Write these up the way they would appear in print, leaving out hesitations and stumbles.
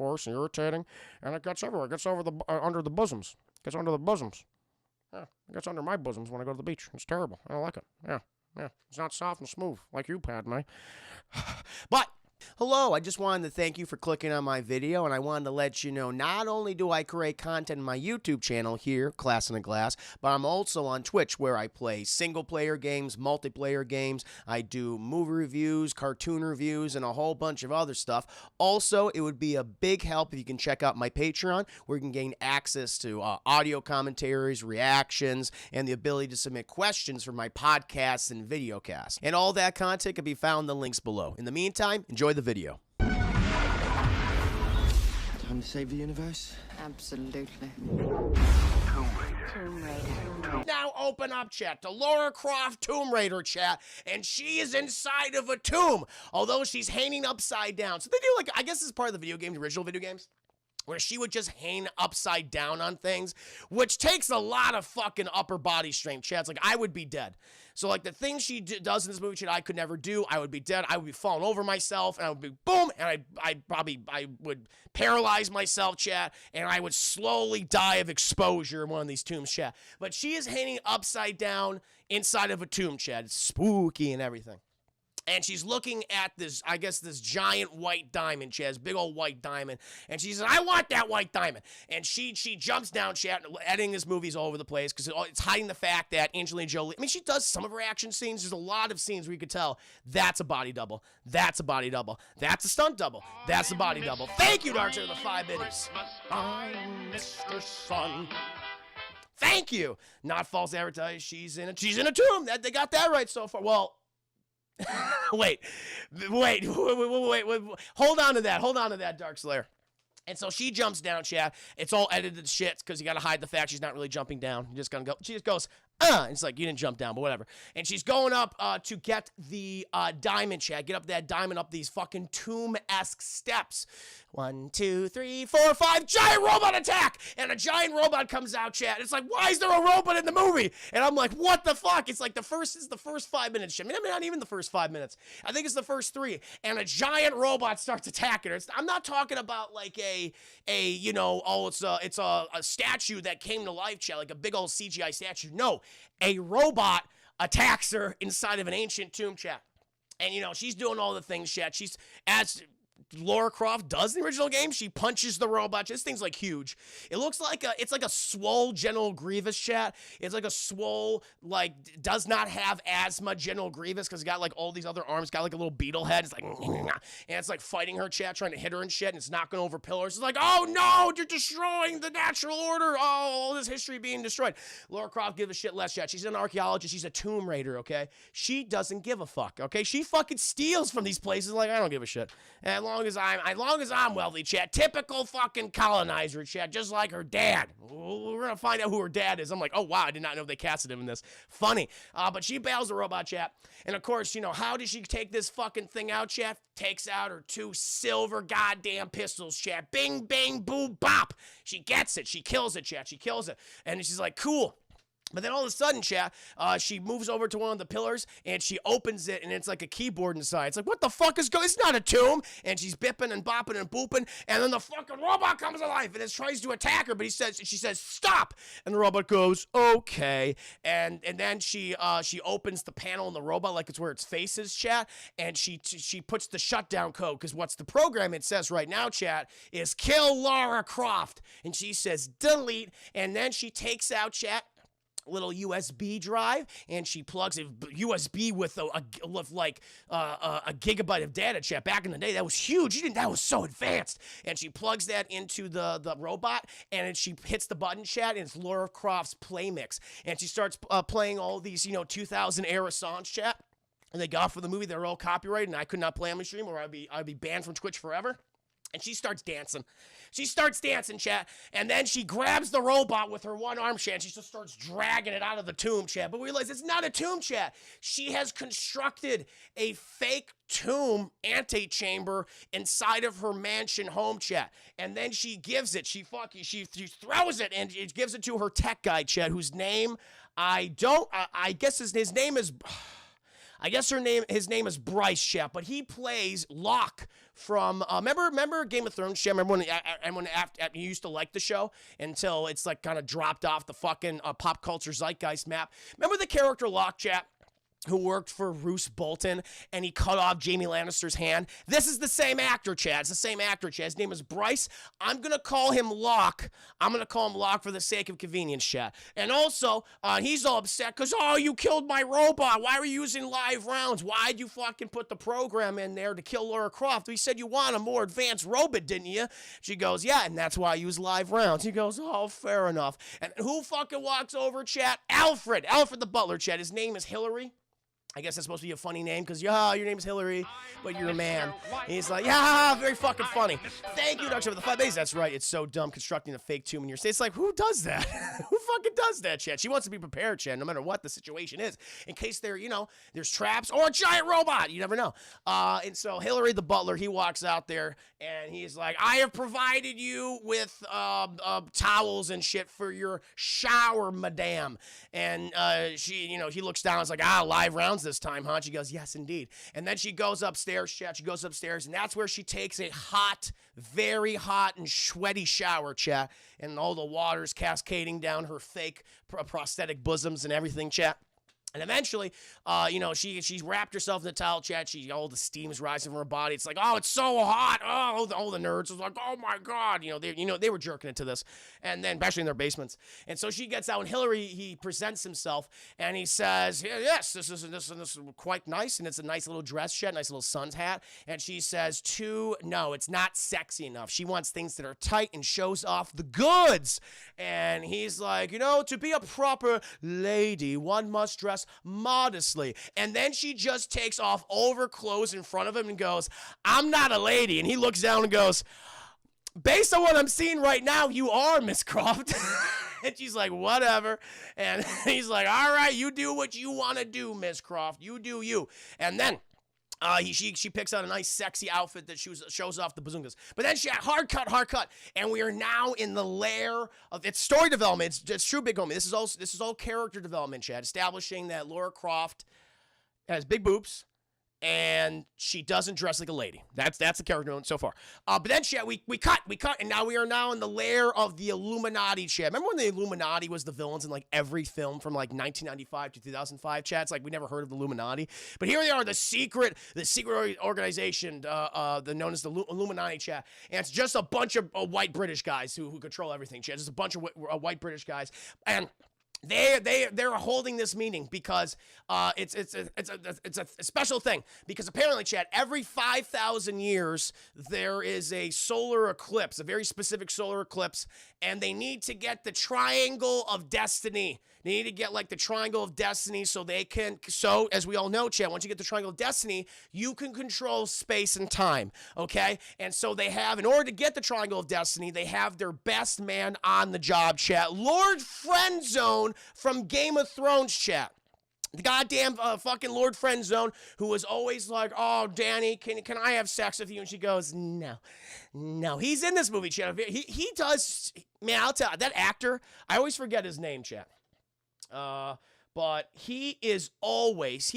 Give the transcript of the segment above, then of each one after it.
coarse and irritating, and it gets everywhere. It gets over the under the bosoms. It gets under the bosoms. Yeah, it gets under my bosoms when I go to the beach. It's terrible. I don't like it. Yeah. It's not soft and smooth like you, Padme. But hello, I just wanted to thank you for clicking on my video, and I wanted to let you know not only do I create content on my YouTube channel here, Class in a Glass, but I'm also on Twitch where I play single-player games, multiplayer games. I do movie reviews, cartoon reviews, and a whole bunch of other stuff. Also, it would be a big help if you can check out my Patreon, where you can gain access to audio commentaries, reactions, and the ability to submit questions for my podcasts and videocasts. And all that content can be found in the links below. In the meantime, enjoy the video. Time to save the universe? Absolutely. Tomb Raider. Now open up, chat, to Lara Croft Tomb Raider, chat, and she is inside of a tomb, although she's hanging upside down. So they do, like, I guess this is part of the video games, original video games, where she would just hang upside down on things, which takes a lot of fucking upper body strength, chat. It's like, I would be dead. So, like, the things she does in this movie, chat, I could never do. I would be dead. I would be falling over myself, and I would be boom, and I would paralyze myself, chat, and I would slowly die of exposure in one of these tombs, chat. But she is hanging upside down inside of a tomb, chat. It's spooky and everything. And she's looking at this, I guess, this giant white diamond. She has big old white diamond. And she says, I want that white diamond. And she jumps down, chat, editing this movie's all over the place because it's hiding the fact that Angelina Jolie, I mean, she does some of her action scenes. There's a lot of scenes where you could tell that's a body double. That's a body double. That's a stunt double. That's a body double. Thank you, Dark Side of the 5 minutes. I'm Mr. Sun. Thank you. Not false advertising. She's in a tomb. They got that right so far. Well, wait, hold on to that, Dark Slayer. And so she jumps down, chat. It's all edited shit because you got to hide the fact she's not really jumping down. You're just gonna go. She just goes, It's like, you didn't jump down, but whatever. And she's going up to get the diamond, chat. Get up that diamond up these fucking tomb-esque steps. 1, 2, 3, 4, 5. Giant robot attack! And a giant robot comes out, chat. It's like, why is there a robot in the movie? And I'm like, what the fuck? It's like the first 5 minutes. I mean, not even the first 5 minutes. I think it's the first 3. And a giant robot starts attacking her. I'm not talking about like you know, it's a statue that came to life, chat, like a big old CGI statue. No, a robot attacks her inside of an ancient tomb, chat. And, you know, she's doing all the things, chat. She's, as Lara Croft does in the original game, she punches the robot. This thing's like huge. It looks like it's like a swole General Grievous, chat. It's like a swole, like, does not have asthma General Grievous because it's got like all these other arms, got like a little beetle head. It's like, and it's like fighting her, chat, trying to hit her and shit, and it's knocking over pillars. It's like, oh no, you're destroying the natural order. Oh, all this history being destroyed. Lara Croft gives a shit less, chat. She's an archaeologist. She's a tomb raider, okay? She doesn't give a fuck, okay? She fucking steals from these places like, I don't give a shit. As long as I'm wealthy, chat. Typical fucking colonizer, chat. Just like her dad. We're gonna find out who her dad is. I'm like, oh wow, I did not know they casted him in this. Funny. But she bails the robot, chat. And of course, you know, how does she take this fucking thing out, chat? Takes out her 2 silver goddamn pistols, chat. Bing, bang, boom, bop. She gets it. She kills it, chat. She kills it. And she's like, cool. But then all of a sudden, chat, she moves over to one of the pillars, and she opens it, and it's like a keyboard inside. It's like, what the fuck is going on? It's not a tomb. And she's bipping and bopping and booping, and then the fucking robot comes alive, and it tries to attack her, but she says, stop! And the robot goes, okay. And then she opens the panel in the robot, like it's where its face is, chat, and she puts the shutdown code, because what's the program it says right now, chat, is kill Lara Croft. And she says, delete, and then she takes out, chat, little USB drive, and she plugs a USB with a gigabyte of data, chat. Back in the day, that was huge. That was so advanced. And she plugs that into the robot, and then she hits the button, chat, and it's Lara Croft's play mix. And she starts playing all these, you know, 2000 era songs, chat. And they got for the movie. They're all copyrighted, and I could not play on my stream, or I'd be banned from Twitch forever. And she starts dancing. She starts dancing, chat. And then she grabs the robot with her one arm, chat. And she just starts dragging it out of the tomb, chat. But we realize it's not a tomb, chat. She has constructed a fake tomb antechamber inside of her mansion home, chat. And then she gives it. She throws it, and it gives it to her tech guy, chat, whose name I guess his name is... I guess his name is Bryce, chat, but he plays Locke from, remember Game of Thrones, chat? Remember when after you used to like the show until it's like kind of dropped off the fucking pop culture zeitgeist map? Remember the character Locke, chat? Who worked for Roose Bolton, and he cut off Jaime Lannister's hand. This is the same actor, Chad. It's the same actor, Chad. His name is Bryce. I'm going to call him Locke. I'm going to call him Locke for the sake of convenience, Chad. And also, he's all upset because, oh, you killed my robot. Why were you using live rounds? Why'd you fucking put the program in there to kill Lara Croft? We said you want a more advanced robot, didn't you? She goes, yeah, and that's why I use live rounds. He goes, oh, fair enough. And who fucking walks over, Chad? Alfred the butler, Chad. His name is Hillary. I guess that's supposed to be a funny name because, yeah, your name's Hillary, but you're a man. And he's like, yeah, very fucking funny. Thank you, Dr. for the 5 days. That's right. It's so dumb constructing a fake tomb in your state. It's like, who does that? Who fucking does that, Chad? She wants to be prepared, Chad, no matter what the situation is, in case there's traps or a giant robot. You never know. And so Hillary, the butler, he walks out there and he's like, I have provided you with towels and shit for your shower, madame. And he looks down and is like, live rounds this time, huh? She goes, yes, indeed. And then she goes upstairs, chat. She goes upstairs, and that's where she takes a hot, very hot and sweaty shower, chat. And all the water's cascading down her fake prosthetic bosoms and everything, chat. And eventually, she's wrapped herself in the towel, chat. All the steam's rising from her body. It's like, oh, it's so hot. Oh, all the nerds was like, oh my god, they were jerking into this, and then especially in their basements. And so she gets out, and Hillary, he presents himself, and he says, yes, this is quite nice, and it's a nice little dress, chat, nice little sun's hat. And she says, no, it's not sexy enough. She wants things that are tight and shows off the goods. And he's like, to be a proper lady, one must dress modestly. And then she just takes off all of her clothes in front of him and goes, I'm not a lady. And he looks down and goes, based on what I'm seeing right now, you are, Miss Croft. And she's like, whatever. And he's like, all right, you do what you want to do, Miss Croft. You do you. And then she picks out a nice sexy outfit that shows off the bazungas. But then she hard cut, and we are now in the lair of its story development. It's true big homie. This is all character development, Chad, establishing that Lara Croft has big boobs and she doesn't dress like a lady. That's the character development so far. But then, Chad, we cut, and now we are now in the lair of the Illuminati, Chad. Remember when the Illuminati was the villains in like every film from like 1995 to 2005, Chad? It's like we never heard of the Illuminati, but here they are, the secret organization, known as the Illuminati, Chad. And it's just a bunch of white British guys who control everything, Chad. Just a bunch of white British guys, and they're holding this meeting because it's a special thing, because apparently, Chad, every 5,000 years there is a solar eclipse, a very specific solar eclipse, and they need to get the Triangle of Destiny. They need to get like the Triangle of Destiny so as we all know, Chad, once you get the Triangle of Destiny, you can control space and time, okay? And so in order to get the Triangle of Destiny, they have their best man on the job, Chad. Lord Friendzone from Game of Thrones, Chad. The goddamn fucking Lord Friendzone, who was always like, oh, Danny, can I have sex with you? And she goes, no. He's in this movie, Chad. He does, man, I'll tell you, that actor, I always forget his name, Chad. But he is always,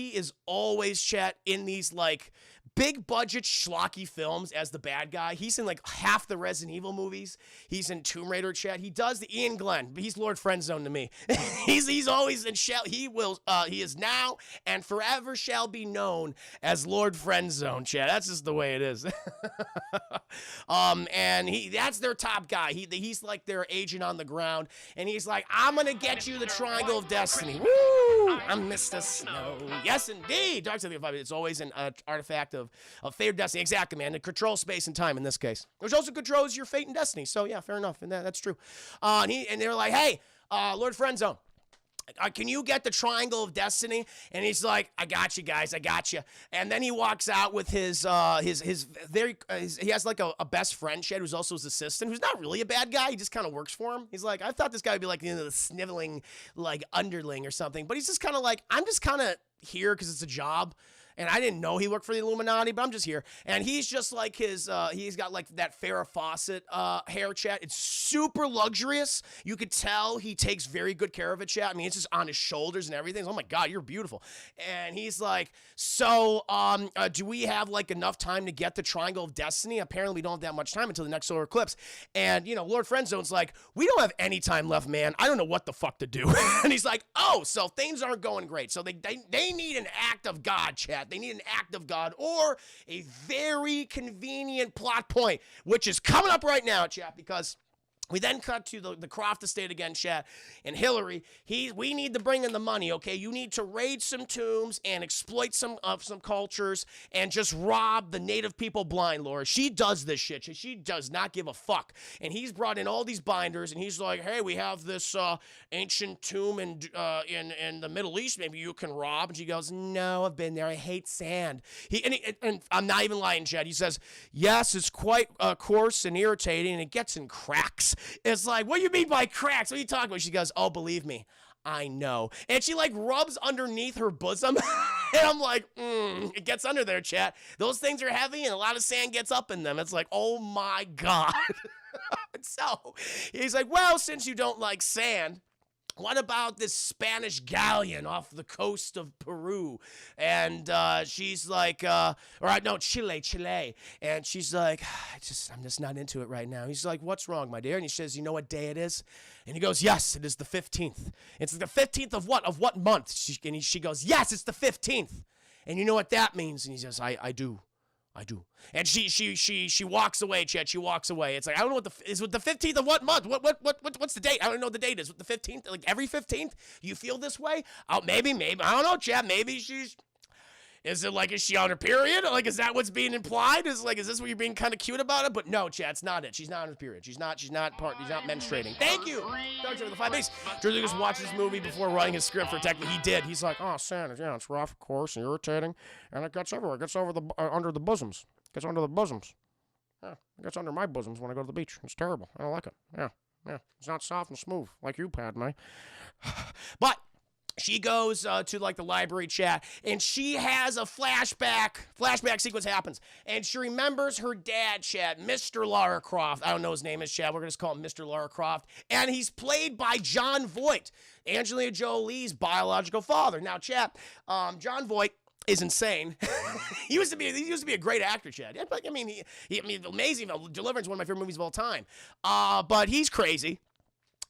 Chat, in these like big budget schlocky films as the bad guy. He's in like half the Resident Evil movies. He's in Tomb Raider, Chat. He does the Ian Glenn, but he's Lord Friendzone to me. he's always in he is now and forever shall be known as Lord Friendzone, Chat. That's just the way it is. And that's their top guy. He's like their agent on the ground, and he's like, I'm gonna get you the Triangle of Destiny. Woo! I'm Mr. Snow. Yes, indeed. Dark Side of the It's always an artifact of fate or destiny. Exactly, man. To control space and time in this case, which also controls your fate and destiny. So yeah, fair enough, and that's true. And they're like, hey, Lord Friendzone, can you get the Triangle of Destiny? And he's like, I got you guys, I got you. And then he walks out with he has like a best friend, Chad, who's also his assistant, who's not really a bad guy. He just kind of works for him. He's like, I thought this guy would be like, the sniveling, like underling or something, but he's just kind of like, I'm just kind of here because it's a job. And I didn't know he worked for the Illuminati, but I'm just here. And he's just like he's got like that Farrah Fawcett hair, chat. It's super luxurious. You could tell he takes very good care of it, chat. I mean, it's just on his shoulders and everything. Oh my God, you're beautiful. And he's like, so do we have like enough time to get the Triangle of Destiny? Apparently we don't have that much time until the next solar eclipse. And, Lord Friendzone's like, we don't have any time left, man. I don't know what the fuck to do. And he's like, oh, so things aren't going great. So they need an act of God, chat. They need an act of God or a very convenient plot point, which is coming up right now, chat, because we then cut to the Croft estate again, chat, and Hillary. We need to bring in the money, okay? You need to raid some tombs and exploit some cultures and just rob the native people blind, Laura. She does this shit. She does not give a fuck. And he's brought in all these binders, and he's like, hey, we have this ancient tomb in the Middle East. Maybe you can rob. And she goes, no, I've been there. I hate sand. And I'm not even lying, chat. He says, yes, it's quite coarse and irritating, and it gets in cracks. It's like, what do you mean by cracks? What are you talking about? She goes, oh, believe me, I know. And she like rubs underneath her bosom. And I'm like, it gets under there, chat. Those things are heavy and a lot of sand gets up in them. It's like, oh my God. So he's like, well, since you don't like sand, what about this Spanish galleon off the coast of Peru? And she's like, Chile. And she's like, I'm just not into it right now. He's like, what's wrong, my dear? And he says, you know what day it is? And he goes, yes, it is the 15th. It's the 15th of what? Of what month? She goes, yes, it's the 15th. And you know what that means? And he says, I do. And she walks away, Chet. She walks away. It's like, I don't know is it the 15th of what month? What's the date? I don't know what the date is. What the 15th? Like every 15th you feel this way? Oh, maybe. I don't know, Chet. Maybe is she on her period? Like, is that what's being implied? Is this what you're being kind of cute about it? But no, Chad, it's not it. She's not on her period. She's not menstruating. Thank you. Dark Side of the 5 Base. George Lucas watched this movie before writing his script for technically he did. He's like, oh, sand, yeah, it's rough, of course, and irritating, and it gets everywhere. It gets over under the bosoms. It gets under the bosoms. Yeah, it gets under my bosoms when I go to the beach. It's terrible. I don't like it. Yeah. It's not soft and smooth like you, Padme. But she goes to like the library, chat, and she has a flashback sequence happens, and she remembers her dad, chat, Mr. Lara Croft. I don't know his name is, chat. We're gonna just call him Mr. Lara Croft, and he's played by Jon Voight, Angelina Jolie's biological father. Now, chat, Jon Voight is insane. he used to be a great actor, Chad. I mean, amazing. Deliverance, one of my favorite movies of all time. But he's crazy.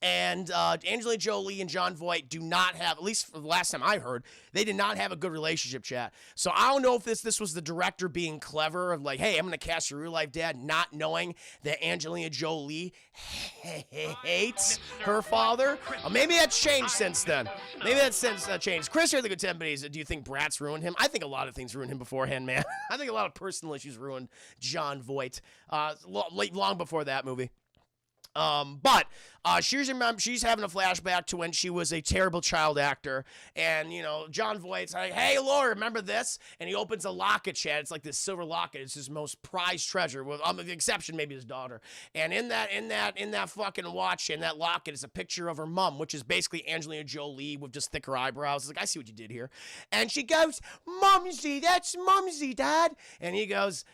And Angelina Jolie and Jon Voight do not have, at least for the last time I heard, they did not have a good relationship, chat. So I don't know if this was the director being clever of like, hey, I'm going to cast your real life dad, not knowing that Angelina Jolie hates her father. Maybe that's changed since then. Maybe that's since changed. Chris here, the good 10 buddies. Do you think Bratz ruined him? I think a lot of things ruined him beforehand, man. I think a lot of personal issues ruined Jon Voight long before that movie. But she's having a flashback to when she was a terrible child actor, and Jon Voight's like, "Hey, Laura, remember this?" And he opens a locket, Chad. It's like this silver locket. It's his most prized treasure, with the exception maybe his daughter. And in that fucking watch, in that locket, is a picture of her mom, which is basically Angelina Jolie with just thicker eyebrows. It's like, I see what you did here. And she goes, "Mumsy, that's Mumsy, Dad." And he goes,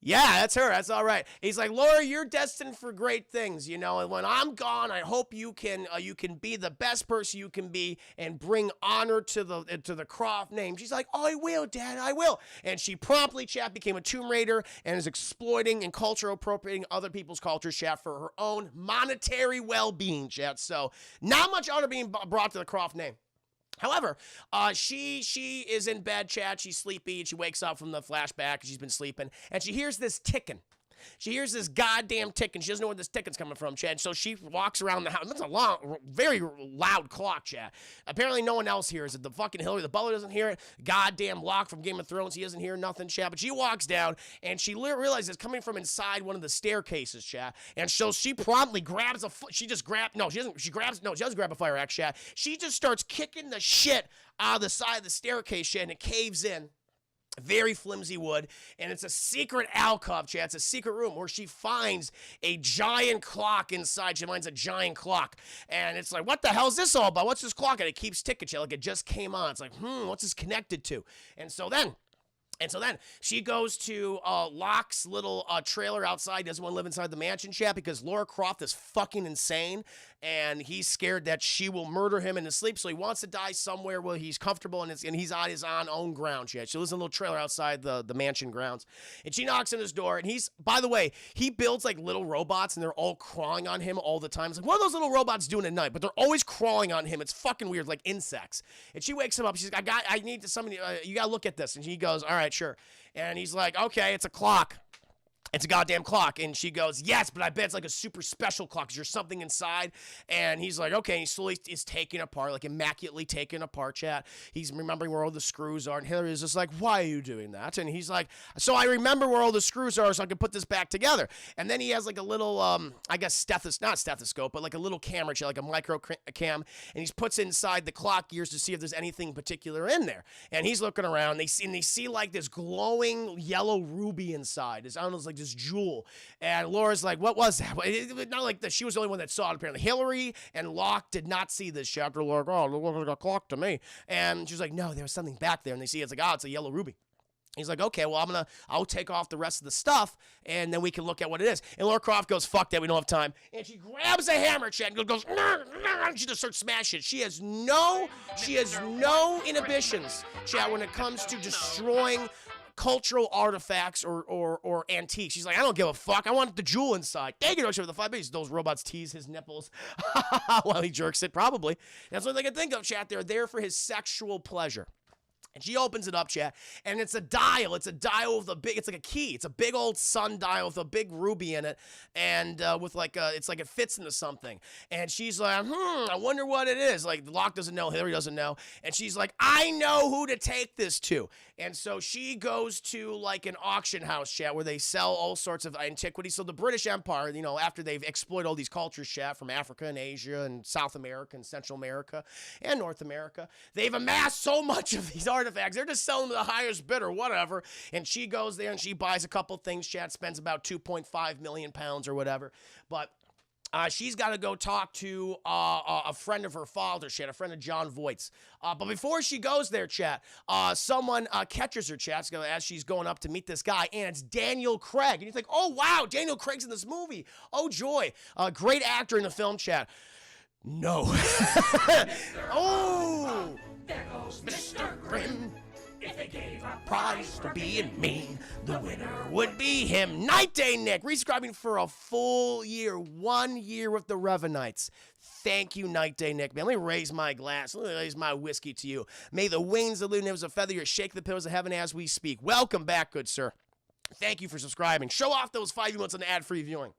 yeah, that's her. That's all right. He's like, Laura, you're destined for great things, and when I'm gone, I hope you can be the best person you can be and bring honor to the Croft name. She's like, I will, Dad, I will. And she promptly, chat, became a Tomb Raider and is exploiting and culture appropriating other people's cultures, chat, for her own monetary well-being, chat. So not much honor being brought to the Croft name. However, she is in bed, chat. She's sleepy, and she wakes up from the flashback. She's been sleeping, and she hears this ticking. She hears this goddamn ticking. She doesn't know where this ticking's coming from, Chad. So she walks around the house. That's a long, very loud clock, Chad. Apparently no one else hears it. The fucking Hillary, the butler, doesn't hear it. Goddamn Locke from Game of Thrones, he doesn't hear nothing, Chad. But she walks down, and she realizes it's coming from inside one of the staircases, Chad. And so she promptly grabs she doesn't grab a fire axe, Chad. She just starts kicking the shit out of the side of the staircase, Chad, and it caves in. Very flimsy wood, and it's a secret alcove, Chad. It's a secret room where she finds a giant clock inside. She finds a giant clock, and it's like, what the hell is this all about? What's this clock? And it keeps ticking, Chad, like it just came on. It's like, what's this connected to? And so then And so then she goes to Locke's little trailer outside. Doesn't want to live inside the mansion, chat, because Lara Croft is fucking insane. And he's scared that she will murder him in his sleep. So he wants to die somewhere where he's comfortable and he's on his own ground, chat. So there's a little trailer outside the mansion grounds. And she knocks on his door. And he's, by the way, he builds like little robots and they're all crawling on him all the time. It's like, what are those little robots doing at night? But they're always crawling on him. It's fucking weird, like insects. And she wakes him up. She's like, I need to, somebody, you got to look at this. And he goes, all right, sure. And he's like, okay, it's a clock. It's a goddamn clock. And she goes, yes, but I bet it's like a super special clock because there's something inside. And he's like, okay. And he slowly is taking apart, like immaculately taking apart, chat. He's remembering where all the screws are. And Hillary is just like, why are you doing that? And he's like, so I remember where all the screws are so I can put this back together. And then he has like a little, I guess, not stethoscope, but like a little camera, chat, like a micro cam. And he puts it inside the clock gears to see if there's anything particular in there. And he's looking around. They see like this glowing yellow ruby inside. I don't know, it's like this jewel. And Laura's like, what was that? Not like that. She was the only one that saw it, apparently. Hillary and Locke did not see this chapter. Like, oh, it looks like a clock to me. And she's like, no, there was something back there. And they see it's like, oh, it's a yellow ruby. He's like, okay, well, I'll take off the rest of the stuff, and then we can look at what it is. And Lara Croft goes, fuck that, we don't have time. And she grabs a hammer, chat, and goes, and she just starts smashing it. She has no inhibitions, chat, when it comes to destroying cultural artifacts or antiques. She's like, I don't give a fuck. I want the jewel inside. They can do with the 5 babies. Those robots tease his nipples while he jerks it, probably. That's what they can think of, chat. They're there for his sexual pleasure. And she opens it up, chat, and it's a dial. It's a dial with it's like a key. It's a big old sundial with a big ruby in it, and with like it's like it fits into something. And she's like, I wonder what it is. Like, Locke doesn't know, Hillary doesn't know, and she's like, I know who to take this to. And so she goes to like an auction house, chat, where they sell all sorts of antiquities. So the British Empire, you know, after they've exploited all these cultures, chat, from Africa and Asia and South America and Central America and North America, they've amassed so much of these artifacts. They're just selling to the highest bidder, whatever. And she goes there and she buys a couple things, chat, spends about 2.5 million pounds or whatever. But she's got to go talk to a friend of her father, chat, a friend of John Voight's. But before she goes there, chat, someone catches her, chat, as she's going up to meet this guy, and it's Daniel Craig. And you think, oh, wow, Daniel Craig's in this movie. Oh, joy. Great actor in the film, chat. No. Oh, there goes Mr. Grimm. If they gave a prize for being mean, the winner would be him. Night Day Nick, resubscribing for a full year, 1 year with the Revenites. Thank you, Night Day Nick. Man, let me raise my glass. Let me raise my whiskey to you. May the wings of the nibs of feather shake the pillars of heaven as we speak. Welcome back, good sir. Thank you for subscribing. Show off those 5 months on ad-free viewing.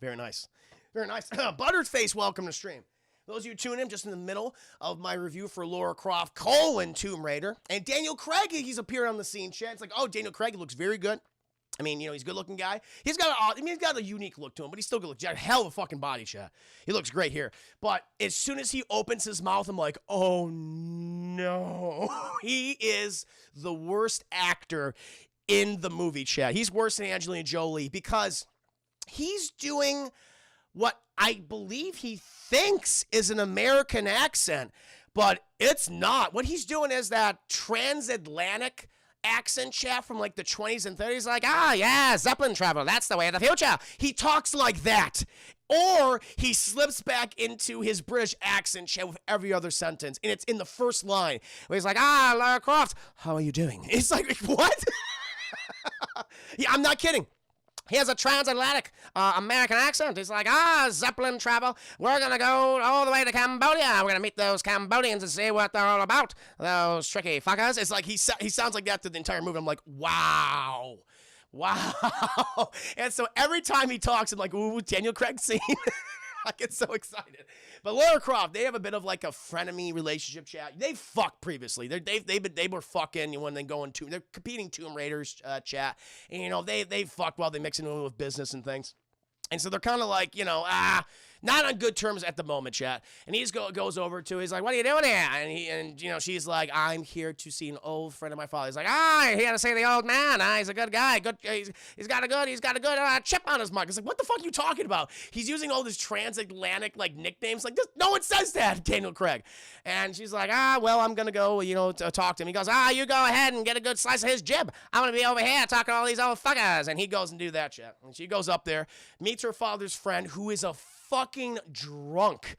Very nice. Very nice. Butterface, welcome to stream. Those of you tune in just in the middle of my review for Lara Croft, Tomb Raider. And Daniel Craig, he's appeared on the scene, chat. It's like, oh, Daniel Craig looks very good. I mean, you know, he's a good-looking guy. He's got a unique look to him, but he's still good. He's got a hell of a fucking body, chat. He looks great here. But as soon as he opens his mouth, I'm like, oh, no. He is the worst actor in the movie, chat. He's worse than Angelina Jolie because he's doing what I believe he thinks is an American accent, but it's not. What he's doing is that transatlantic accent, chat, from like the 20s and 30s, like, yeah, Zeppelin travel, that's the way of the future. He talks like that. Or he slips back into his British accent, chat, with every other sentence, and it's in the first line, where he's like, Lara Croft, how are you doing? It's like, what? Yeah, I'm not kidding. He has a transatlantic American accent. He's like, Zeppelin travel. We're going to go all the way to Cambodia. We're going to meet those Cambodians and see what they're all about. Those tricky fuckers. It's like he sounds like that through the entire movie. I'm like, wow. Wow. And so every time he talks, I'm like, ooh, Daniel Craig scene. I get so excited. But Lara Croft, they have a bit of like a frenemy relationship, chat. They fucked previously. They were fucking when they going to. They're competing Tomb Raiders, chat. And you know they fucked while they mix it in with business and things. And so they're kind of like, you know, not on good terms at the moment, chat. And he just goes over to, he's like, what are you doing here? And you know, she's like, I'm here to see an old friend of my father. He's like, he had to say the old man. He's a good guy. He's got a good chip on his mug. It's like, what the fuck are you talking about? He's using all these transatlantic like nicknames. Like, no one says that, Daniel Craig. And she's like, well, I'm gonna go, you know, to talk to him. He goes, you go ahead and get a good slice of his jib. I'm gonna be over here talking to all these old fuckers. And he goes and do that shit. And she goes up there, meets her father's friend, who is a fucking drunk.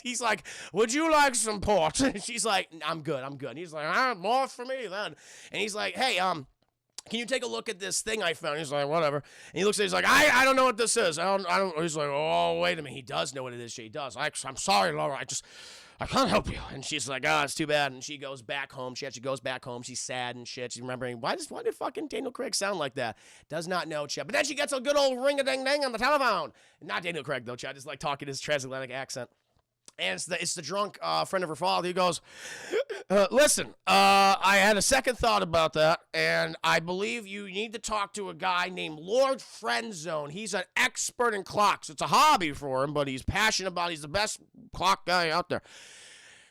he's like, would you like some port? And she's like, I'm good. And he's like, more for me then. And he's like, hey, can you take a look at this thing I found? He's like, whatever. And he looks at it, he's like, I don't know what this is. I don't, he's like, oh, wait a minute. He does know what it is. She does. I'm sorry, Laura. I can't help you. And she's like, it's too bad. And she goes back home. She goes back home. She's sad and shit. She's remembering, why did fucking Daniel Craig sound like that? Does not know, chat. But then she gets a good old ring-a-ding-ding on the telephone. Not Daniel Craig, though, chat. Just like talking his transatlantic accent. And it's the drunk friend of her father. He goes, listen, I had a second thought about that, and I believe you need to talk to a guy named Lord Friendzone. He's an expert in clocks. It's a hobby for him, but he's passionate about it. He's the best clock guy out there.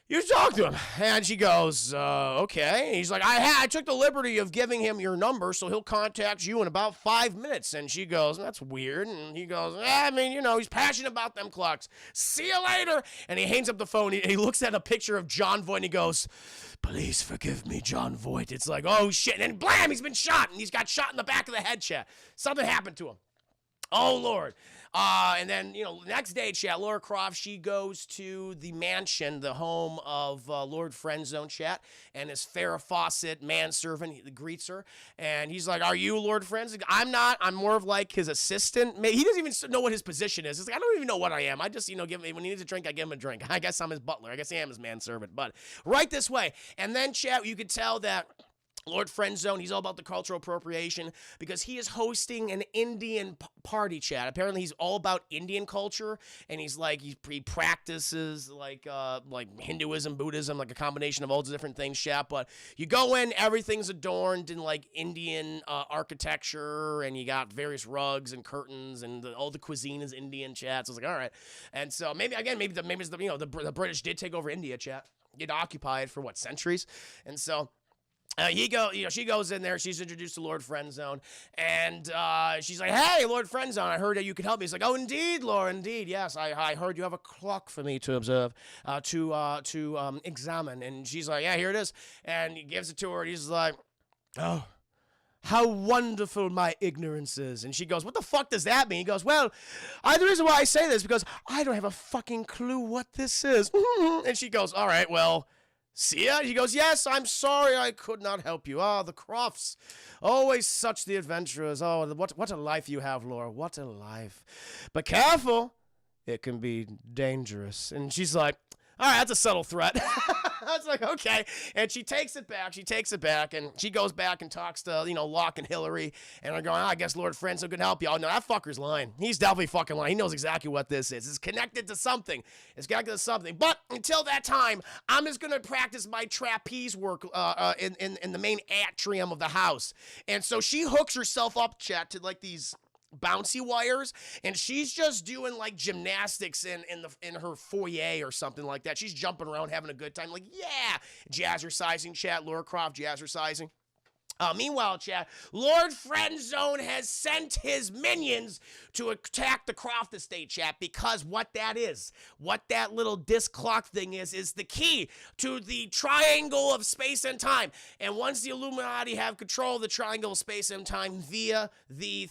You talk to him. And she goes, okay. And he's like, I took the liberty of giving him your number, so he'll contact you in about 5 minutes. And she goes, that's weird. And he goes, I mean, you know, he's passionate about them clocks. See you later. And he hangs up the phone. He looks at a picture of John Voight, and he goes, please forgive me, John Voight. It's like, oh, shit. And then, blam, he's been shot. And he's got shot in the back of the head, chat. Something happened to him. Oh, Lord. And then, you know, next day, chat, Lara Croft, she goes to the mansion, the home of Lord Friendzone, chat, and his Farrah Fawcett manservant he greets her, and he's like, are you Lord Friendzone? I'm not. I'm more of like his assistant. He doesn't even know what his position is. It's like, I don't even know what I am. I just, you know, when he needs a drink, I give him a drink. I guess I'm his butler. I guess I am his manservant, but right this way. And then, chat, you could tell that Lord Friendzone, he's all about the cultural appropriation because he is hosting an Indian party, chat. Apparently, he's all about Indian culture, and he's like, he practices like Hinduism, Buddhism, like a combination of all the different things, chat. But you go in, everything's adorned in like Indian architecture, and you got various rugs and curtains, and all the cuisine is Indian, chat. So it's like, all right. And so maybe the British did take over India, chat. Did occupy it for what, centuries? And so she goes in there. She's introduced to Lord Friendzone, and she's like, "Hey, Lord Friendzone, I heard that you could help me." He's like, "Oh, indeed, Laura, indeed, yes. I heard you have a clock for me to observe, to examine." And she's like, "Yeah, here it is." And he gives it to her, and he's like, "Oh, how wonderful my ignorance is." And she goes, "What the fuck does that mean?" He goes, "Well, the reason why I say this is because I don't have a fucking clue what this is." And she goes, "All right, well, see ya?" He goes, "Yes, I'm sorry I could not help you. The Crofts, always such the adventurers. Oh, what a life you have, Laura. What a life. But careful, it can be dangerous." And she's like, "All right, that's a subtle threat." I was like, okay. And she takes it back, and she goes back and talks to, Locke and Hillary, and they're going, I guess Lord Friendzone could help you. Oh, no, that fucker's lying. He's definitely fucking lying. He knows exactly what this is. It's connected to something. But until that time, I'm just going to practice my trapeze work in the main atrium of the house. And so she hooks herself up, chat, to like these bouncy wires, and she's just doing like gymnastics in her foyer or something like that. She's jumping around, having a good time, like, yeah, jazzercising, chat. Lara Croft jazzercising. Meanwhile, chat, Lord Friendzone has sent his minions to attack the Croft estate, chat, because what that little disc clock thing is the key to the triangle of space and time. And once the Illuminati have control of the triangle of space and time via the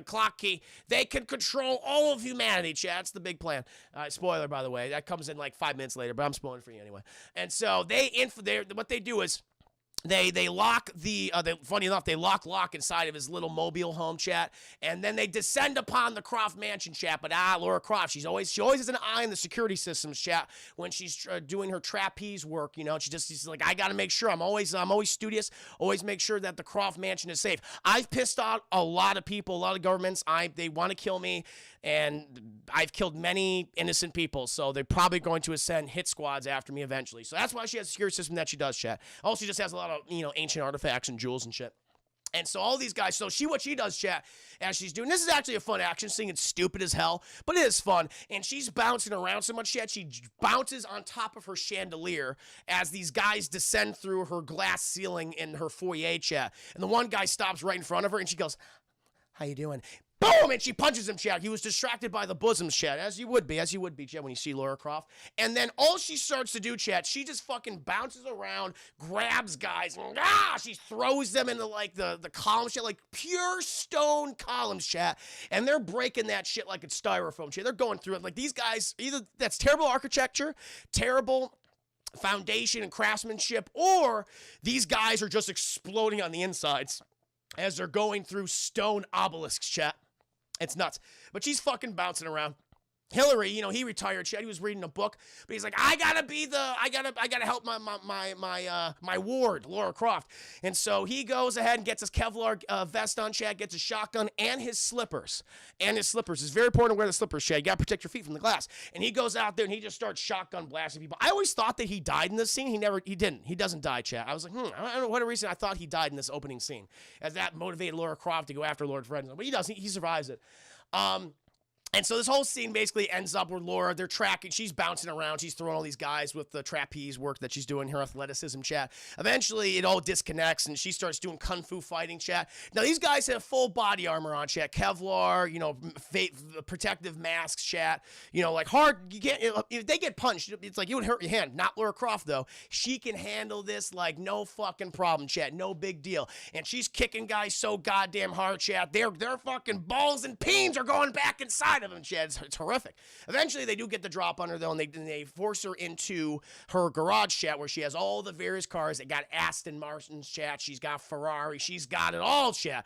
clock key, they can control all of humanity, chat. It's the big plan. Spoiler, by the way, that comes in like 5 minutes later, but I'm spoiling for you anyway. And so what they do is, They lock funny enough, they lock Locke inside of his little mobile home, chat, and then they descend upon the Croft mansion, chat. But Lara Croft, she always has an eye on the security systems, chat, when she's doing her trapeze work. She's like, I gotta make sure. I'm always studious. Always make sure that the Croft mansion is safe. I've pissed out a lot of people, a lot of governments. They want to kill me, and I've killed many innocent people. So they're probably going to send hit squads after me eventually. So that's why she has a security system that she does, chat. Also, she just has a lot of ancient artifacts and jewels and shit. And so all these guys, so what she does, chat, as she's doing, this is actually a fun action scene. It's stupid as hell, but it is fun. And she's bouncing around so much, chat, she bounces on top of her chandelier as these guys descend through her glass ceiling in her foyer, chat. And the one guy stops right in front of her, and she goes, how you doing? Boom! And she punches him, chat. He was distracted by the bosoms, chat, as you would be, chat, when you see Lara Croft. And then all she starts to do, chat, she just fucking bounces around, grabs guys, she throws them into, like, the columns, chat, like pure stone columns, chat. And they're breaking that shit like it's styrofoam, chat. They're going through it. Like, these guys, either that's terrible architecture, terrible foundation and craftsmanship, or these guys are just exploding on the insides as they're going through stone obelisks, chat. It's nuts. But she's fucking bouncing around. Hillary, you know, he retired, chat. He was reading a book, but he's like, I gotta help my ward, Lara Croft. And so he goes ahead and gets his Kevlar vest on, chat, gets his shotgun and his slippers. It's very important to wear the slippers, chat. You gotta protect your feet from the glass. And he goes out there and he just starts shotgun blasting people. I always thought that he died in this scene. He didn't. He doesn't die, chat. I was like, I don't know what reason I thought he died in this opening scene, as that motivated Lara Croft to go after Lord Fred. But he doesn't. He survives it. And so this whole scene basically ends up with Laura, they're tracking, she's bouncing around, she's throwing all these guys with the trapeze work that she's doing, her athleticism, chat. Eventually, it all disconnects, and she starts doing kung fu fighting, chat. Now, these guys have full body armor on, chat. Kevlar, you know, protective masks, chat. You know, like hard, if they get punched, it's like you would hurt your hand. Not Lara Croft, though. She can handle this like no fucking problem, chat. No big deal. And she's kicking guys so goddamn hard, chat. Their fucking balls and peens are going back inside of them, chat. It's horrific. Eventually, they do get the drop on her, though, and they force her into her garage, chat, where she has all the various cars. They got Aston Martins, chat. She's got Ferrari. She's got it all, chat.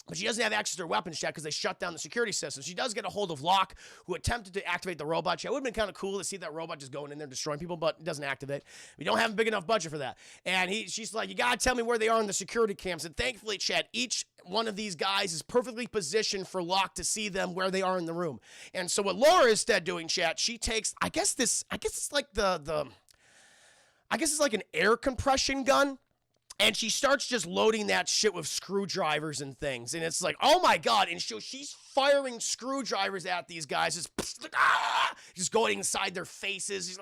But she doesn't have access to her weapons, chat, because they shut down the security system. She does get a hold of Locke, who attempted to activate the robot, chat. It would have been kind of cool to see that robot just going in there destroying people, but it doesn't activate. We don't have a big enough budget for that. And she's like, you got to tell me where they are in the security cams. And thankfully, chat, each one of these guys is perfectly positioned for Locke to see them where they are in the room. And so what Laura is instead doing, chat, she takes, I guess it's like it's like an air compression gun. And she starts just loading that shit with screwdrivers and things. And it's like, oh my God. And so she's firing screwdrivers at these guys. Just going inside their faces. She's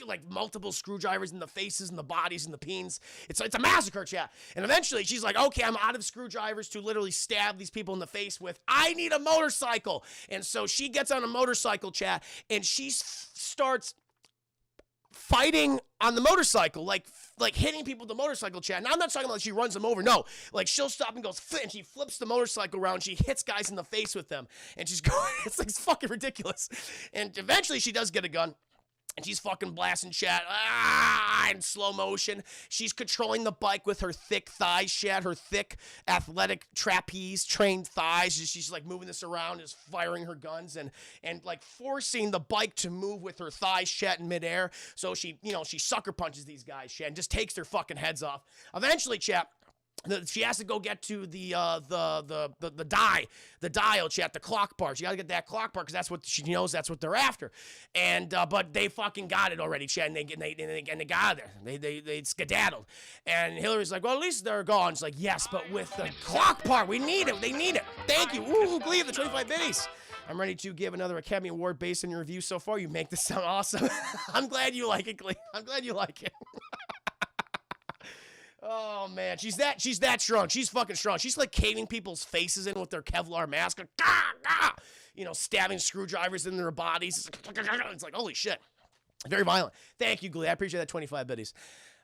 like multiple screwdrivers in the faces and the bodies and the peens. It's a massacre, chat. And eventually she's like, okay, I'm out of screwdrivers to literally stab these people in the face with. I need a motorcycle. And so she gets on a motorcycle, chat. And she starts fighting on the motorcycle, like hitting people with the motorcycle, chat. Now, I'm not talking about like she runs them over. No, like she'll stop and goes, and she flips the motorcycle around. She hits guys in the face with them, and she's going. It's like fucking ridiculous. And eventually, she does get a gun. And she's fucking blasting, chat, in slow motion. She's controlling the bike with her thick thighs, chat, her thick, athletic, trapeze-trained thighs. She's, like, moving this around, just firing her guns and like, forcing the bike to move with her thighs, chat, in midair. So she sucker punches these guys, chat, and just takes their fucking heads off. Eventually, chat, she has to go get to the dial, chat, the clock part. She got to get that clock part because that's what she knows. That's what they're after. And but they fucking got it already, chat. And they got out of there. They skedaddled. And Hillary's like, well, at least they're gone. It's like, yes, but with the clock part, we need it. They need it. Thank you. Woo, Glee of the 25 biddies. I'm ready to give another Academy Award based on your review so far. You make this sound awesome. I'm glad you like it, Glee. I'm glad you like it. Oh, man. She's that strong. She's fucking strong. She's like caving people's faces in with their Kevlar mask. You know, stabbing screwdrivers in their bodies. It's like, holy shit. Very violent. Thank you, Glee. I appreciate that 25 biddies.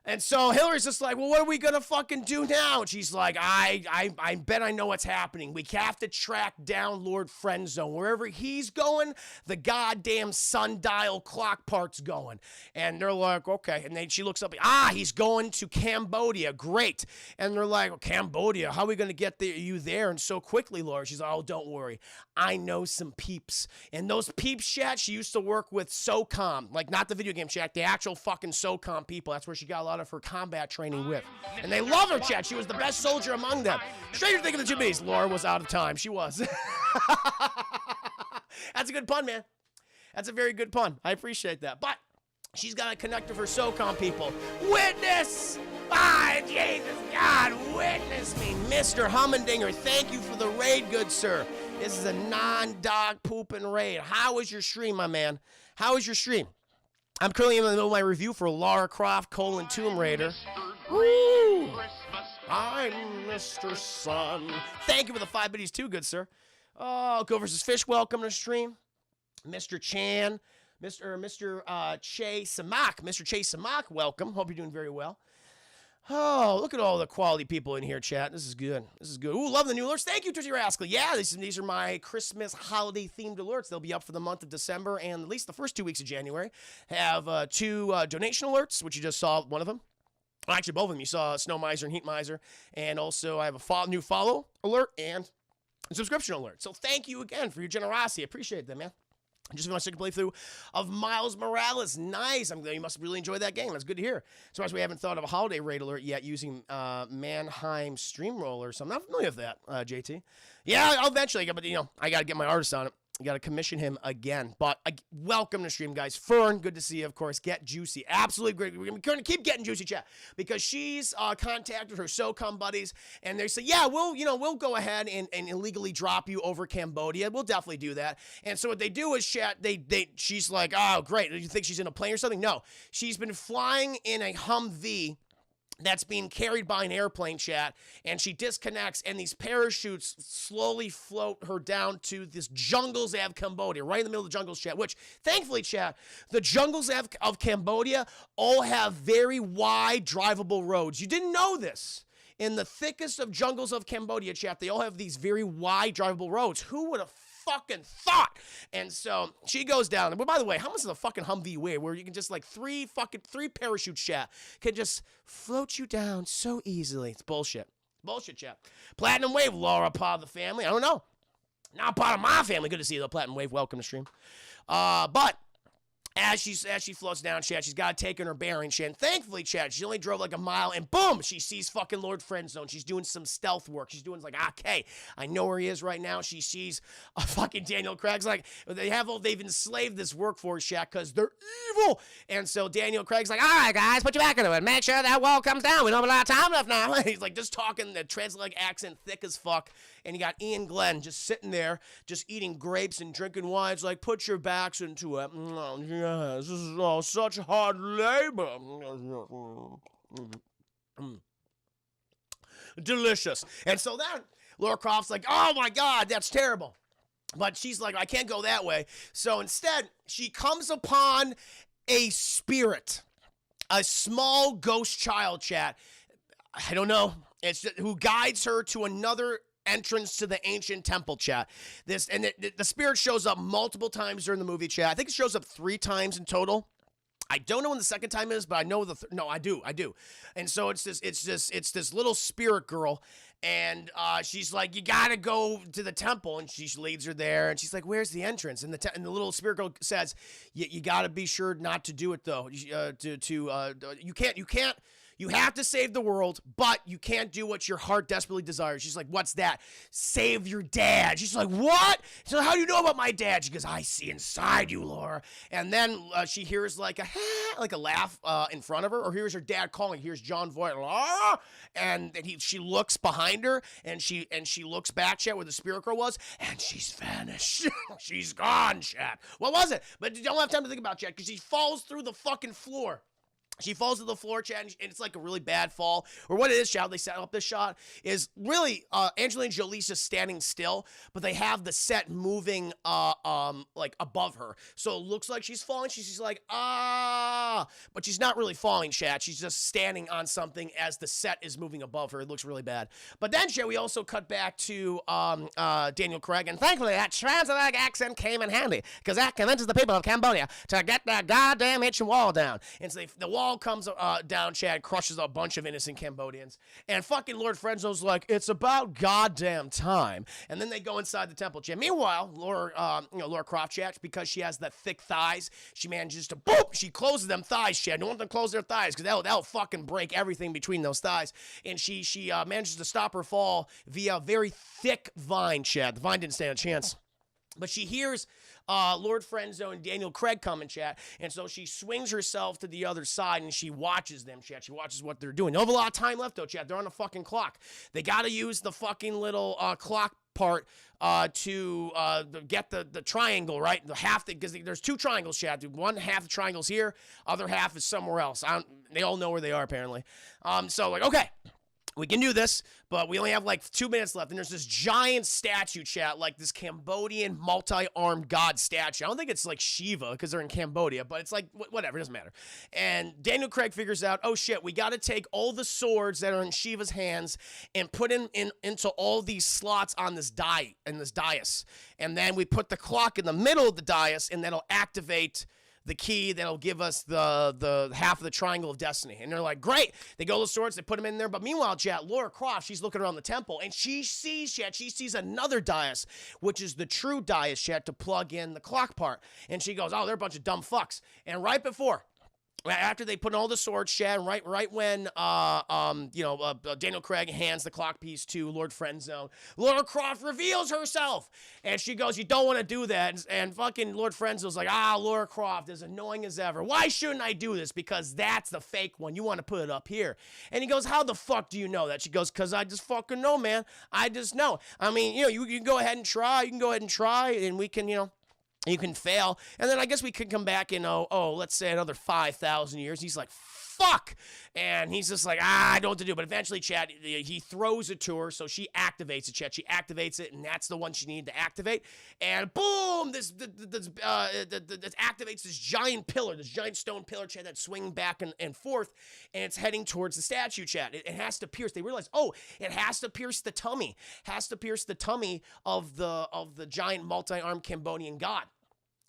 And so Hillary's just like, well, what are we going to fucking do now? And she's like, I bet I know what's happening. We have to track down Lord Friendzone. Wherever he's going, the goddamn sundial clock part's going. And they're like, okay. And then she looks up, he's going to Cambodia. Great. And they're like, Cambodia, how are we going to get you there and so quickly, Laura? She's like, oh, don't worry. I know some peeps. And those peeps, chat, she used to work with SOCOM. Like, not the video game, chat, the actual fucking SOCOM people. That's where she got a lot of her combat training with. And they love her, chat. She was the best soldier among them. Stranger Thing of the Two Bees. Laura was out of time. She was. That's a good pun, man. That's a very good pun. I appreciate that. But she's got to connect with her SOCOM people. Witness Ah, Jesus, God, witness me. Mr. Hummendinger, thank you for the raid, good sir. This is a non-dog pooping raid. How was your stream, my man? How was your stream? I'm currently in the middle of my review for Lara Croft, Tomb Raider. Woo! I'm Mr. Sun. Thank you for the 5 biddies too, good sir. Oh, Go versus Fish, welcome to stream. Mr. Chan, Mr. Che Samak. Mr. Che Samak, welcome. Hope you're doing very well. Oh, look at all the quality people in here, chat. This is good. This is good. Ooh, love the new alerts. Thank you, Tootsie Rascal. Yeah, these are my Christmas holiday-themed alerts. They'll be up for the month of December and at least the first 2 weeks of January. Have 2 donation alerts, which you just saw one of them. Well, actually, both of them. You saw Snow Miser and Heat Miser. And also, I have a new follow alert and a subscription alert. So thank you again for your generosity. I appreciate that, man. Just my second playthrough of Miles Morales. Nice. I'm glad you must really enjoy that game. That's good to hear. So as we haven't thought of a holiday raid alert yet using Mannheim Streamroller, so I'm not familiar with that, JT. Yeah, I'll eventually, but I got to get my artist on it. You got to commission him again. But welcome to stream, guys. Fern, good to see you, of course. Get Juicy. Absolutely great. We're going to keep getting Juicy, chat, because she's contacted her SOCOM buddies, and they say, yeah, we'll go ahead and illegally drop you over Cambodia. We'll definitely do that. And so what they do is, chat, she's like, oh, great. Do you think she's in a plane or something? No. She's been flying in a Humvee that's being carried by an airplane, chat, and she disconnects, and these parachutes slowly float her down to this jungles of Cambodia, right in the middle of the jungles, chat, which, thankfully, chat, the jungles of Cambodia all have very wide, drivable roads. You didn't know this. In the thickest of jungles of Cambodia, chat, they all have these very wide, drivable roads. Who would have fucking thought? And so she goes down. But by the way, how much does a fucking Humvee weigh where you can just like three parachutes, chat, can just float you down so easily? It's bullshit. Bullshit, chat. Platinum Wave, Laura, part of the family. I don't know. Not part of my family. Good to see you, though. Platinum Wave, welcome to stream. But as she floats down, chat, she's got to take in her bearings, chat. And thankfully, chat, she only drove like a mile, and boom, she sees fucking Lord Friendzone. She's doing some stealth work. She's doing like, okay, I know where he is right now. She sees a fucking Daniel Craig's like, they've enslaved this workforce, chat, because they're evil. And so Daniel Craig's like, all right, guys, put your back into it. Make sure that wall comes down. We don't have a lot of time left now. He's like just talking the transatlantic accent thick as fuck. And you got Ian Glenn just sitting there, just eating grapes and drinking wine. It's like, put your backs into it. Yes, this is all such hard labor. Delicious. And so then Lara Croft's like, oh my God, that's terrible. But she's like, I can't go that way. So instead, she comes upon a spirit, a small ghost child, chat. I don't know. It's just, who guides her to another entrance to the ancient temple, chat. The spirit shows up multiple times during the movie, chat. I think it shows up 3 times in total. I don't know when the second time is, but I know no, I do. And so it's this little spirit girl, and she's like, you gotta go to the temple, and she leads her there, and she's like, where's the entrance? And the little spirit girl says, you gotta be sure not to do it though. You can't. You have to save the world, but you can't do what your heart desperately desires. She's like, what's that? Save your dad. She's like, what? She's like, how do you know about my dad? She goes, I see inside you, Laura. And then she hears like a laugh in front of her, or hears her dad calling. Here's John Voight, Laura. And she looks behind her, and she looks back, chat, where the spirit girl was, and she's vanished. She's gone, chat. What was it? But you don't have time to think about, chat, because she falls through the fucking floor. She falls to the floor, chat, and it's like a really bad fall. Or what it is, chat, they set up this shot, is really Angelina Jolie's just standing still, but they have the set moving like above her. So it looks like she's falling. She's like, but she's not really falling, chat. She's just standing on something as the set is moving above her. It looks really bad. But then, chat, we also cut back to Daniel Craig, and thankfully that transatlantic accent came in handy, because that convinces the people of Cambodia to get that goddamn ancient wall down. And so the wall comes down, Chad, crushes a bunch of innocent Cambodians, and fucking Lord Frenzo's like, it's about goddamn time. And then they go inside the temple, Chad. Meanwhile, Lara Croft, Chad, because she has that thick thighs, she manages to she closes them thighs, Chad. Don't want them to close their thighs, because that'll fucking break everything between those thighs. And she manages to stop her fall via a very thick vine, Chad. The vine didn't stand a chance. But she hears Lord Friendzone and Daniel Craig coming, chat, and so she swings herself to the other side and she watches them, chat. She watches what they're doing. They don't have a lot of time left, though, chat. They're on a fucking clock. They got to use the fucking little clock part to get the triangle, right? The half, because there's two triangles, chat. One half the triangle's here, other half is somewhere else. They all know where they are, apparently. So, like, okay. We can do this, but we only have like 2 minutes left. And there's this giant statue, chat, like this Cambodian multi-armed god statue. I don't think it's like Shiva because they're in Cambodia, but it's like, whatever, it doesn't matter. And Daniel Craig figures out, oh shit, we got to take all the swords that are in Shiva's hands and put into all these slots on this dais. And then we put the clock in the middle of the dais, and that'll activate the key that'll give us the half of the triangle of destiny. And they're like, great. They go to the swords, they put them in there. But meanwhile, chat, Lara Croft, she's looking around the temple, and she sees another dais, which is the true dais, chat, to plug in the clock part. And she goes, oh, they're a bunch of dumb fucks. And right before, after they put all the swords, chat, right when Daniel Craig hands the clock piece to Lord Friendzone, Lara Croft reveals herself, and she goes, "You don't want to do that." And fucking Lord Friendzone's like, Lara Croft, as annoying as ever. Why shouldn't I do this? Because that's the fake one. You want to put it up here. And he goes, "How the fuck do you know that?" She goes, "Cause I just fucking know, man. I just know. I mean, you can go ahead and try. You can go ahead and try, and we can, you can fail, and then I guess we could come back in, let's say another 5,000 years." He's like, fuck. And he's just like, I don't know what to do. But eventually, chat, he throws it to her, so she activates it, chat. She activates it, and that's the one she needed to activate. And boom, this activates this giant pillar, this giant stone pillar, chat, that's swinging back and forth, and it's heading towards the statue, chat. It has to pierce. They realize, it has to pierce the tummy. Has to pierce the tummy of the giant multi-armed Cambodian god.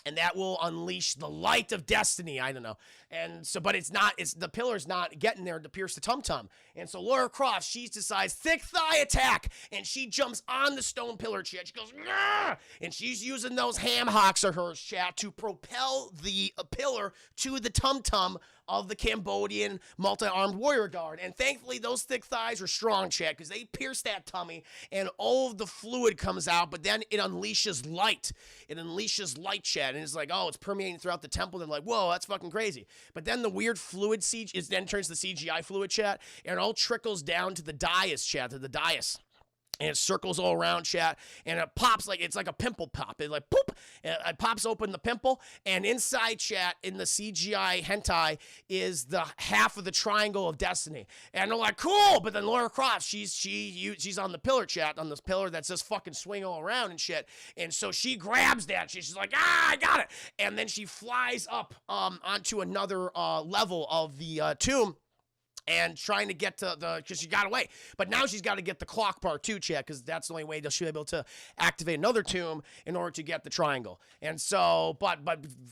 And that will unleash the light of destiny. I don't know. And so, but the pillar's not getting there to pierce the tum-tum. And so Lara Croft, she decides thick thigh attack. And she jumps on the stone pillar, chat. She goes, nah! And she's using those ham hocks of hers, chat, to propel the pillar to the tum-tum of the Cambodian multi-armed warrior guard. And thankfully, those thick thighs are strong, chat, because they pierce that tummy, and all of the fluid comes out, but then it unleashes light. It unleashes light, chat, and it's like, it's permeating throughout the temple. They're like, whoa, that's fucking crazy. But then the weird fluid then turns to CGI fluid, chat, and it all trickles down to the dais, chat, to the dais. And it circles all around, chat, and it pops it's like a pimple pop. It like poop, and it pops open the pimple, and inside, chat, in the CGI hentai is the half of the triangle of destiny. And they're like, cool. But then Lara Croft, she's on the pillar, chat, on this pillar that's just fucking swing all around and shit. And so she grabs that. She's like, I got it. And then she flies up onto another level of the tomb. And trying to get to because she got away. But now she's got to get the clock part too, chat, because that's the only way she'll be able to activate another tomb in order to get the triangle. And so, but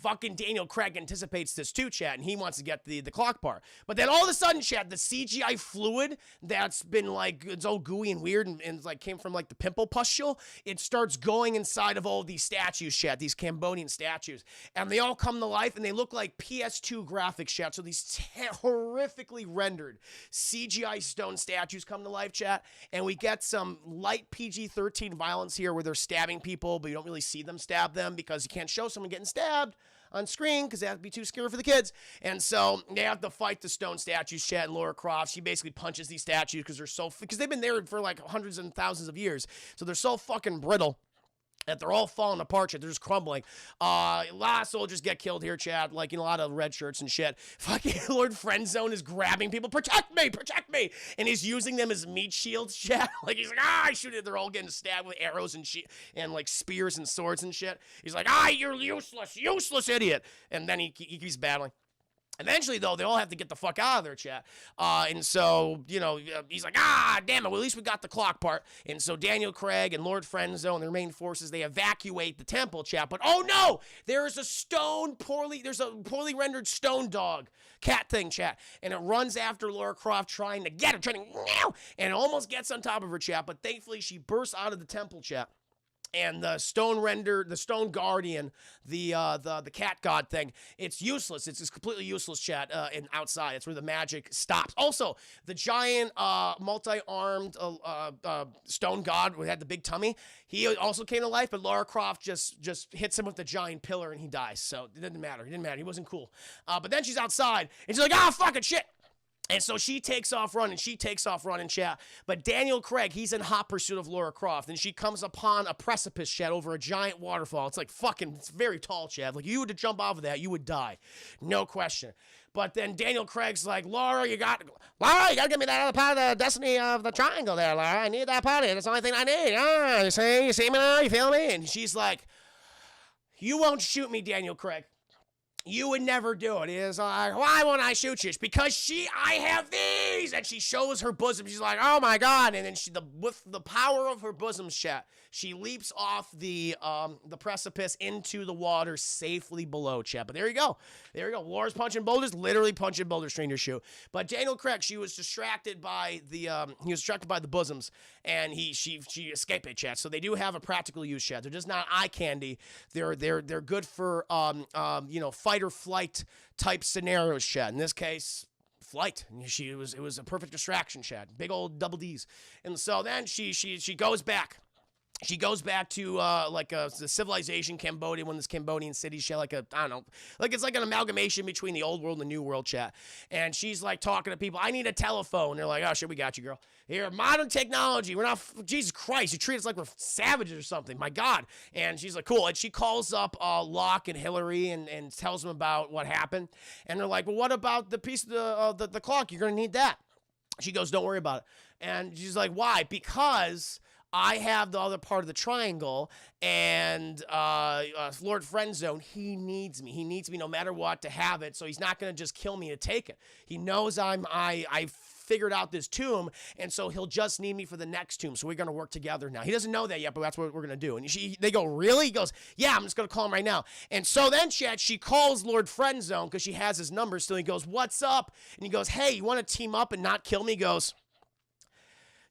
fucking Daniel Craig anticipates this too, chat, and he wants to get the clock part. But then all of a sudden, chat, the CGI fluid that's been like, it's all gooey and weird and like came from like the pimple pustule, it starts going inside of all of these statues, chat, these Cambodian statues. And they all come to life, and they look like PS2 graphics, chat, so these horrifically rendered CGI stone statues come to life, chat, and we get some light PG-13 violence here where they're stabbing people, but you don't really see them stab them because you can't show someone getting stabbed on screen because that would be too scary for the kids. And so they have to fight the stone statues, chat, and Lara Croft, she basically punches these statues because they've been there for like hundreds and thousands of years, so they're so fucking brittle that they're all falling apart, chat. They're just crumbling. A lot of soldiers get killed here, chat, like in a lot of red shirts and shit. Fucking Lord Friendzone is grabbing people. Protect me! Protect me! And he's using them as meat shields, chat. Like, he's like, I shoot it. They're all getting stabbed with arrows and like spears and swords and shit. He's like, you're useless idiot. And then he keeps battling. Eventually, though, they all have to get the fuck out of there, chat. And so, he's like, damn it, well, at least we got the clock part. And so Daniel Craig and Lord Friendzone and their main forces, they evacuate the temple, chat. But, oh, no, there's a poorly rendered stone dog cat thing, chat. And it runs after Lara Croft trying to get her, and it almost gets on top of her, chat. But thankfully, she bursts out of the temple, chat. and the stone guardian, the cat god thing, it's useless. It's completely useless, chat. And outside, it's where the magic stops. Also, the giant multi-armed stone god who had the big tummy, he also came to life, but Lara Croft just hits him with the giant pillar and he dies. So it didn't matter. He wasn't cool. But then she's outside and she's like, ah, fucking shit. And so she takes off running, chat. But Daniel Craig, he's in hot pursuit of Lara Croft, and she comes upon a precipice, chat, over a giant waterfall. It's like it's very tall, chat. Like, you were to jump off of that, you would die. No question. But then Daniel Craig's like, Lara, you gotta give me that other part of the destiny of the triangle there, Lara. I need that part of it. That's the only thing I need. You see me now? You feel me? And she's like, you won't shoot me, Daniel Craig. You would never do it. He's like, why won't I shoot you? It's because I have these. And she shows her bosom. She's like, oh my God. And then with the power of her bosom, chat, she leaps off the precipice into the water safely below, chat. But there you go. Laura's punching boulders, literally punching boulders, stranger shoe. But Daniel Craig, he was distracted by the bosoms, and she escaped it, chat. So they do have a practical use, chat. They're just not eye candy. They're good for fight or flight type scenarios, chat. In this case, flight. It was a perfect distraction, chat. Big old double D's. And so then she goes back. She goes back to the civilization Cambodia, one of this Cambodian cities, chat, it's like an amalgamation between the old world and the new world, chat. And she's like talking to people, I need a telephone. They're like, oh shit, we got you, girl. Here, modern technology. We're not, Jesus Christ, you treat us like we're savages or something. My God. And she's like, cool. And she calls up Locke and Hillary and tells them about what happened. And they're like, well, what about the piece of the clock? You're going to need that. She goes, don't worry about it. And she's like, why? Because I have the other part of the triangle, and Lord Friendzone, he needs me. He needs me no matter what to have it, so he's not going to just kill me to take it. He knows I figured out this tomb, and so he'll just need me for the next tomb, so we're going to work together now. He doesn't know that yet, but that's what we're going to do. And they go, really? He goes, yeah, I'm just going to call him right now. And so then, chat, she calls Lord Friendzone because she has his number still. He goes, what's up? And he goes, hey, you want to team up and not kill me? He goes,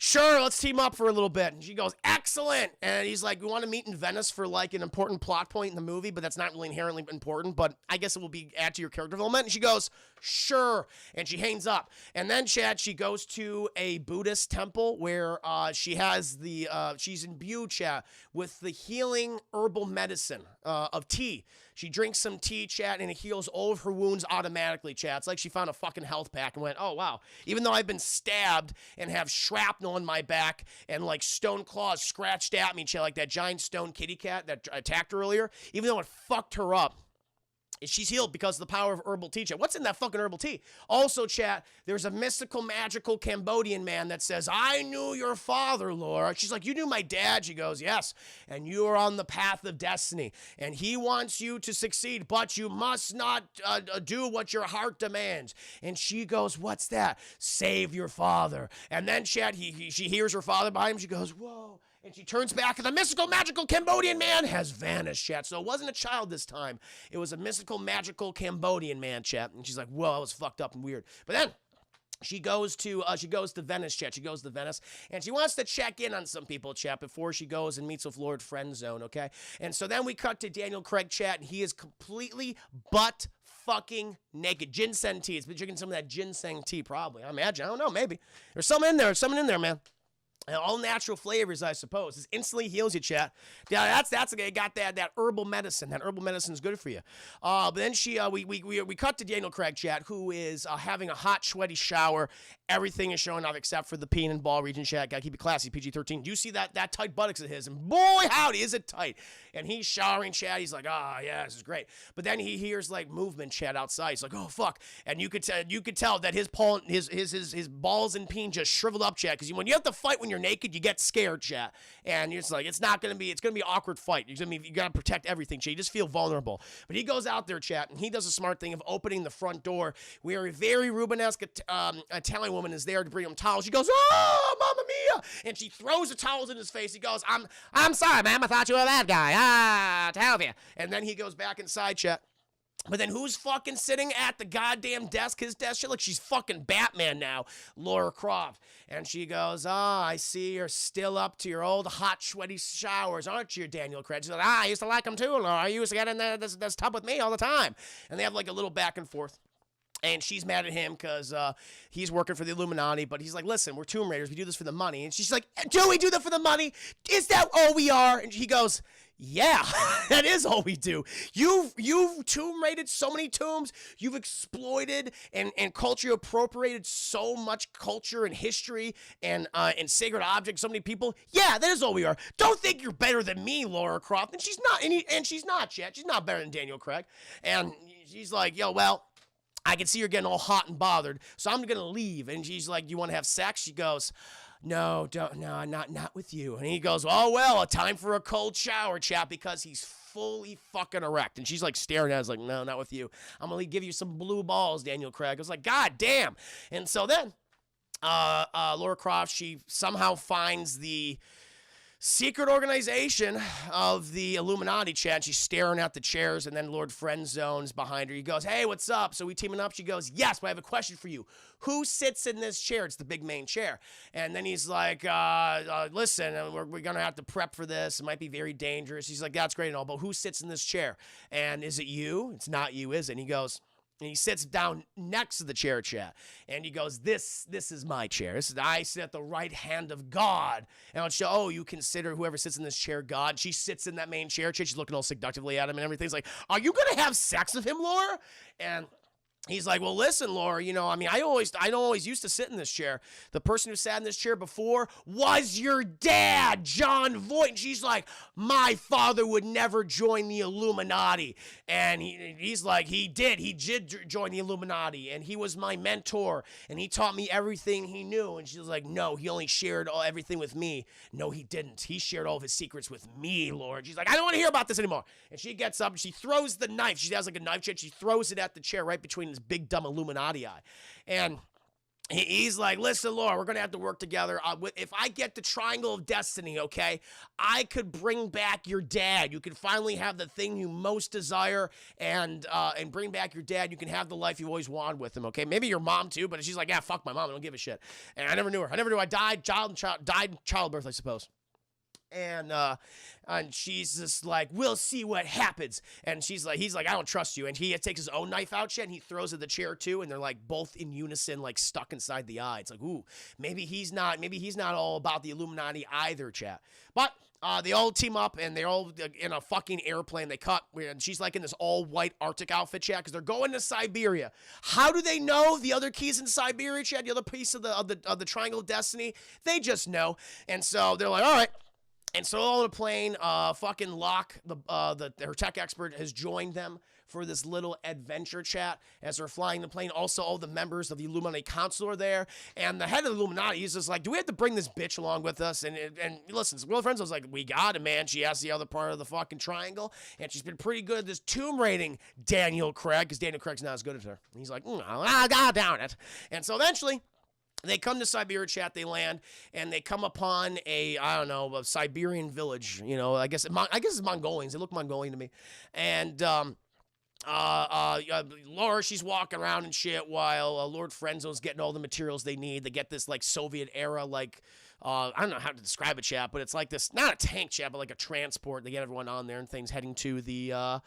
sure, let's team up for a little bit. And she goes, excellent. And he's like, we want to meet in Venice for like an important plot point in the movie, but that's not really inherently important, but I guess it will be add to your character development. And she goes, sure. And she hangs up. And then, Chad, she goes to a Buddhist temple where she has she's imbued, Chad, with the healing herbal medicine of tea. She drinks some tea, chat, and it heals all of her wounds automatically, chat. It's like she found a fucking health pack and went, oh, wow. Even though I've been stabbed and have shrapnel on my back and, like, stone claws scratched at me, chat, like that giant stone kitty cat that attacked her earlier, even though it fucked her up, she's healed because of the power of herbal tea, chat. What's in that fucking herbal tea? Also, chat, there's a mystical, magical Cambodian man that says, I knew your father, Laura. She's like, you knew my dad? She goes, yes. And you are on the path of destiny. And he wants you to succeed, but you must not do what your heart demands. And she goes, what's that? Save your father. And then, chat, she hears her father behind him. She goes, whoa. And she turns back, and the mystical, magical Cambodian man has vanished, chat. So it wasn't a child this time. It was a mystical, magical Cambodian man, chat. And she's like, whoa, that was fucked up and weird. But then she goes to Venice, chat. She goes to Venice, and she wants to check in on some people, chat, before she goes and meets with Lord Friendzone, okay? And so then we cut to Daniel Craig, chat, and he is completely butt fucking naked. Ginseng tea. It's been drinking some of that ginseng tea, probably. I imagine. I don't know, maybe. There's something in there. There's something in there, man. All natural flavors, I suppose. This instantly heals you, chat. Yeah, that's okay. Got that herbal medicine. That herbal medicine is good for you. But then we cut to Daniel Craig, chat, who is having a hot, sweaty shower. Everything is showing off except for the peen and ball region, chat. Gotta keep it classy. PG-13. Do you see that tight buttocks of his? And boy, howdy, is it tight. And he's showering, chat. He's like, yeah, this is great. But then he hears like movement, chat, outside. He's like, oh fuck. And you could tell that his balls and peen just shriveled up, chat. Because when you have to fight when you're naked, you get scared, chat. And it's like, it's gonna be an awkward fight. You gotta protect everything, chat. You just feel vulnerable. But he goes out there, chat, and he does a smart thing of opening the front door, where a very Rubenesque Italian woman is there to bring him towels. She goes, oh, Mamma Mia! And she throws the towels in his face. He goes, I'm sorry, ma'am. I thought you were that guy. To help you. And then he goes back inside, chat. But then who's fucking sitting at the goddamn desk, his desk? Shit, like she's fucking Batman now, Lara Croft. And she goes, I see you're still up to your old hot, sweaty showers, aren't you, Daniel Craig? She's like, I used to like them too, Laura. I used to get in this tub with me all the time. And they have like a little back and forth. And she's mad at him because he's working for the Illuminati. But he's like, listen, we're Tomb Raiders. We do this for the money. And she's like, do we do that for the money? Is that all we are? And he goes, yeah, that is all we do. You've tomb raided so many tombs. You've exploited and culture appropriated so much culture and history and sacred objects, so many people. Yeah, that is all we are. Don't think you're better than me, Lara Croft. And she's not, and she's not yet. She's not better than Daniel Craig. And she's like, yo, well, I can see you're getting all hot and bothered, so I'm gonna leave. And she's like, you want to have sex? She goes, no, not with you. And he goes, oh, well, a time for a cold shower, chap, because he's fully fucking erect. And she's like staring at us like, no, not with you. I'm going to give you some blue balls, Daniel Craig. I was like, God damn. And so then Lara Croft, she somehow finds the secret organization of the Illuminati, chat. She's staring at the chairs, and then Lord Friendzone's behind her. He goes, hey, what's up? So we teaming up? She goes, yes, but I have a question for you. Who sits in this chair? It's the big main chair. And then he's like, listen, we're going to have to prep for this. It might be very dangerous. He's like, that's great and all, but who sits in this chair? And is it you? It's not you, is it? And he goes, and he sits down next to the chair, chat. And he goes, this is my chair. I sit at the right hand of God. And I'll show, oh, you consider whoever sits in this chair God. She sits in that main chair. She's looking all seductively at him and everything. He's like, are you going to have sex with him, Laura? And he's like, well, listen, Laura, you know, I mean, I don't always used to sit in this chair. The person who sat in this chair before was your dad, John Voight. And she's like, my father would never join the Illuminati. And he's like, he did join the Illuminati. And he was my mentor. And he taught me everything he knew. And she's like, no, he only shared everything with me. No, he didn't. He shared all of his secrets with me, Laura. And she's like, I don't want to hear about this anymore. And she gets up and she throws the knife. She has like a knife chair. She throws it at the chair right between his big dumb Illuminati eye. And he's like, listen, Laura, we're going to have to work together. If I get the Triangle of Destiny, okay, I could bring back your dad. You can finally have the thing you most desire and bring back your dad. You can have the life you always wanted with him, okay? Maybe your mom too, but she's like, yeah, fuck my mom. I don't give a shit. And I never knew her. I died in childbirth, I suppose. And she's just like, we'll see what happens. And he's like, I don't trust you. And he takes his own knife out, shit, and he throws at the chair too. And they're like both in unison, like stuck inside the eye. It's like, ooh, maybe he's not all about the Illuminati either, chat. But they all team up and they're all in a fucking airplane. They cut, and she's like in this all white Arctic outfit, chat, because they're going to Siberia. How do they know the other key's in Siberia, chat? The other piece of the Triangle of Destiny? They just know. And so they're like, all right. And so on the plane, fucking Locke, her tech expert, has joined them for this little adventure chat as they're flying the plane. Also, all the members of the Illuminati Council are there. And the head of the Illuminati is just like, do we have to bring this bitch along with us? And listen, Will Friends was like, we got it, man. She asked the other part of the fucking triangle. And she's been pretty good at this tomb raiding Daniel Craig, because Daniel Craig's not as good as her. And he's like, God damn it. And so eventually, they come to Siberia, chat. They land, and they come upon a Siberian village. You know, I guess it's Mongolians. They look Mongolian to me. And Laura, she's walking around and shit while Lord Friendzone's getting all the materials they need. They get this like Soviet era I don't know how to describe it, chat, but it's like this, not a tank, chat, but like a transport. They get everyone on there and things heading to the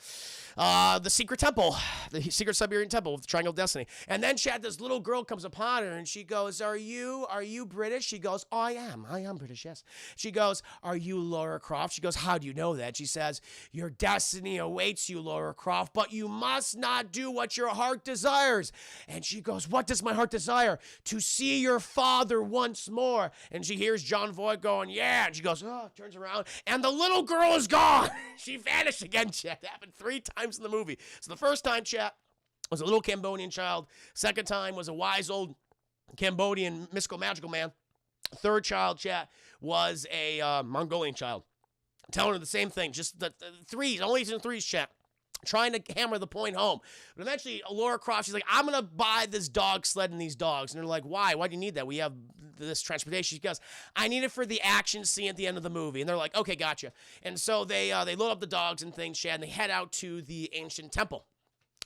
secret temple, the secret Siberian temple with the Triangle of Destiny. And then, chat, this little girl comes upon her and she goes, are you British? She goes, oh, I am British, yes. She goes, are you Lara Croft? She goes, how do you know that? She says, your destiny awaits you, Lara Croft, but you must not do what your heart desires. And she goes, what does my heart desire? To see your father once more. And she hears John Voight going, yeah. And she goes, oh, turns around, and the little girl is gone. She vanished again, chat. It happened 3 times in the movie. So the first time, chat, was a little Cambodian child. Second time was a wise old Cambodian mystical magical man. Third child, chat, was a Mongolian child. Telling her the same thing, just the threes, only in threes, chat. Trying to hammer the point home. But eventually, Lara Croft, she's like, I'm going to buy this dog sled and these dogs. And they're like, why? Why do you need that? We have this transportation. She goes, I need it for the action scene at the end of the movie. And they're like, okay, gotcha. And so they load up the dogs and things, Chad, and they head out to the ancient temple.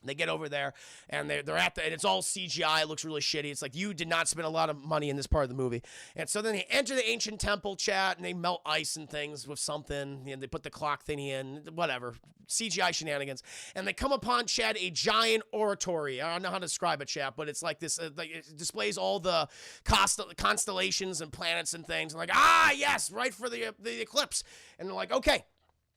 They get over there, and they're at and it's all CGI. It looks really shitty. It's like, you did not spend a lot of money in this part of the movie. And so then they enter the ancient temple, chat, and they melt ice and things with something. They put the clock thingy in, whatever. CGI shenanigans. And they come upon, chat, a giant oratory. I don't know how to describe it, chat, but it's like this, like it displays all the constellations and planets and things. And like, yes, right for the eclipse. And they're like, okay.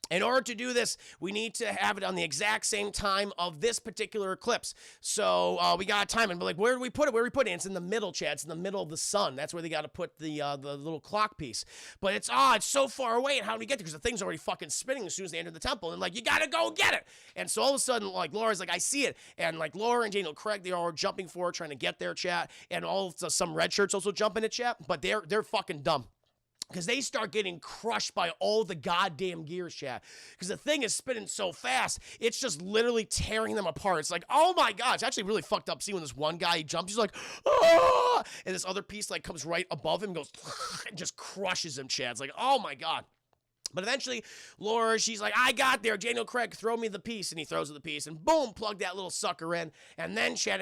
In order to do this, we need to have it on the exact same time of this particular eclipse. So we got to time it. But like, where do we put it? Where do we put it? It's in the middle, Chad. It's in the middle of the sun. That's where they got to put the little clock piece. But it's so far away. And how do we get there? Because the thing's already fucking spinning as soon as they enter the temple. And like, you got to go get it. And so all of a sudden, like, Laura's like, I see it. And like, Laura and Daniel Craig, they are jumping forward, trying to get there, chat. And some red shirts also jump in it, chat. But they're fucking dumb. Because they start getting crushed by all the goddamn gears, chat. Because the thing is spinning so fast, it's just literally tearing them apart. It's like, oh my God. It's actually really fucked up. See, when this one guy, he jumps, he's like, ah! And this other piece like comes right above him and goes, and just crushes him, chat. It's like, oh my God. But eventually, Laura, she's like, I got there. Daniel Craig, throw me the piece. And he throws her the piece. And boom, plug that little sucker in. And then, Chad,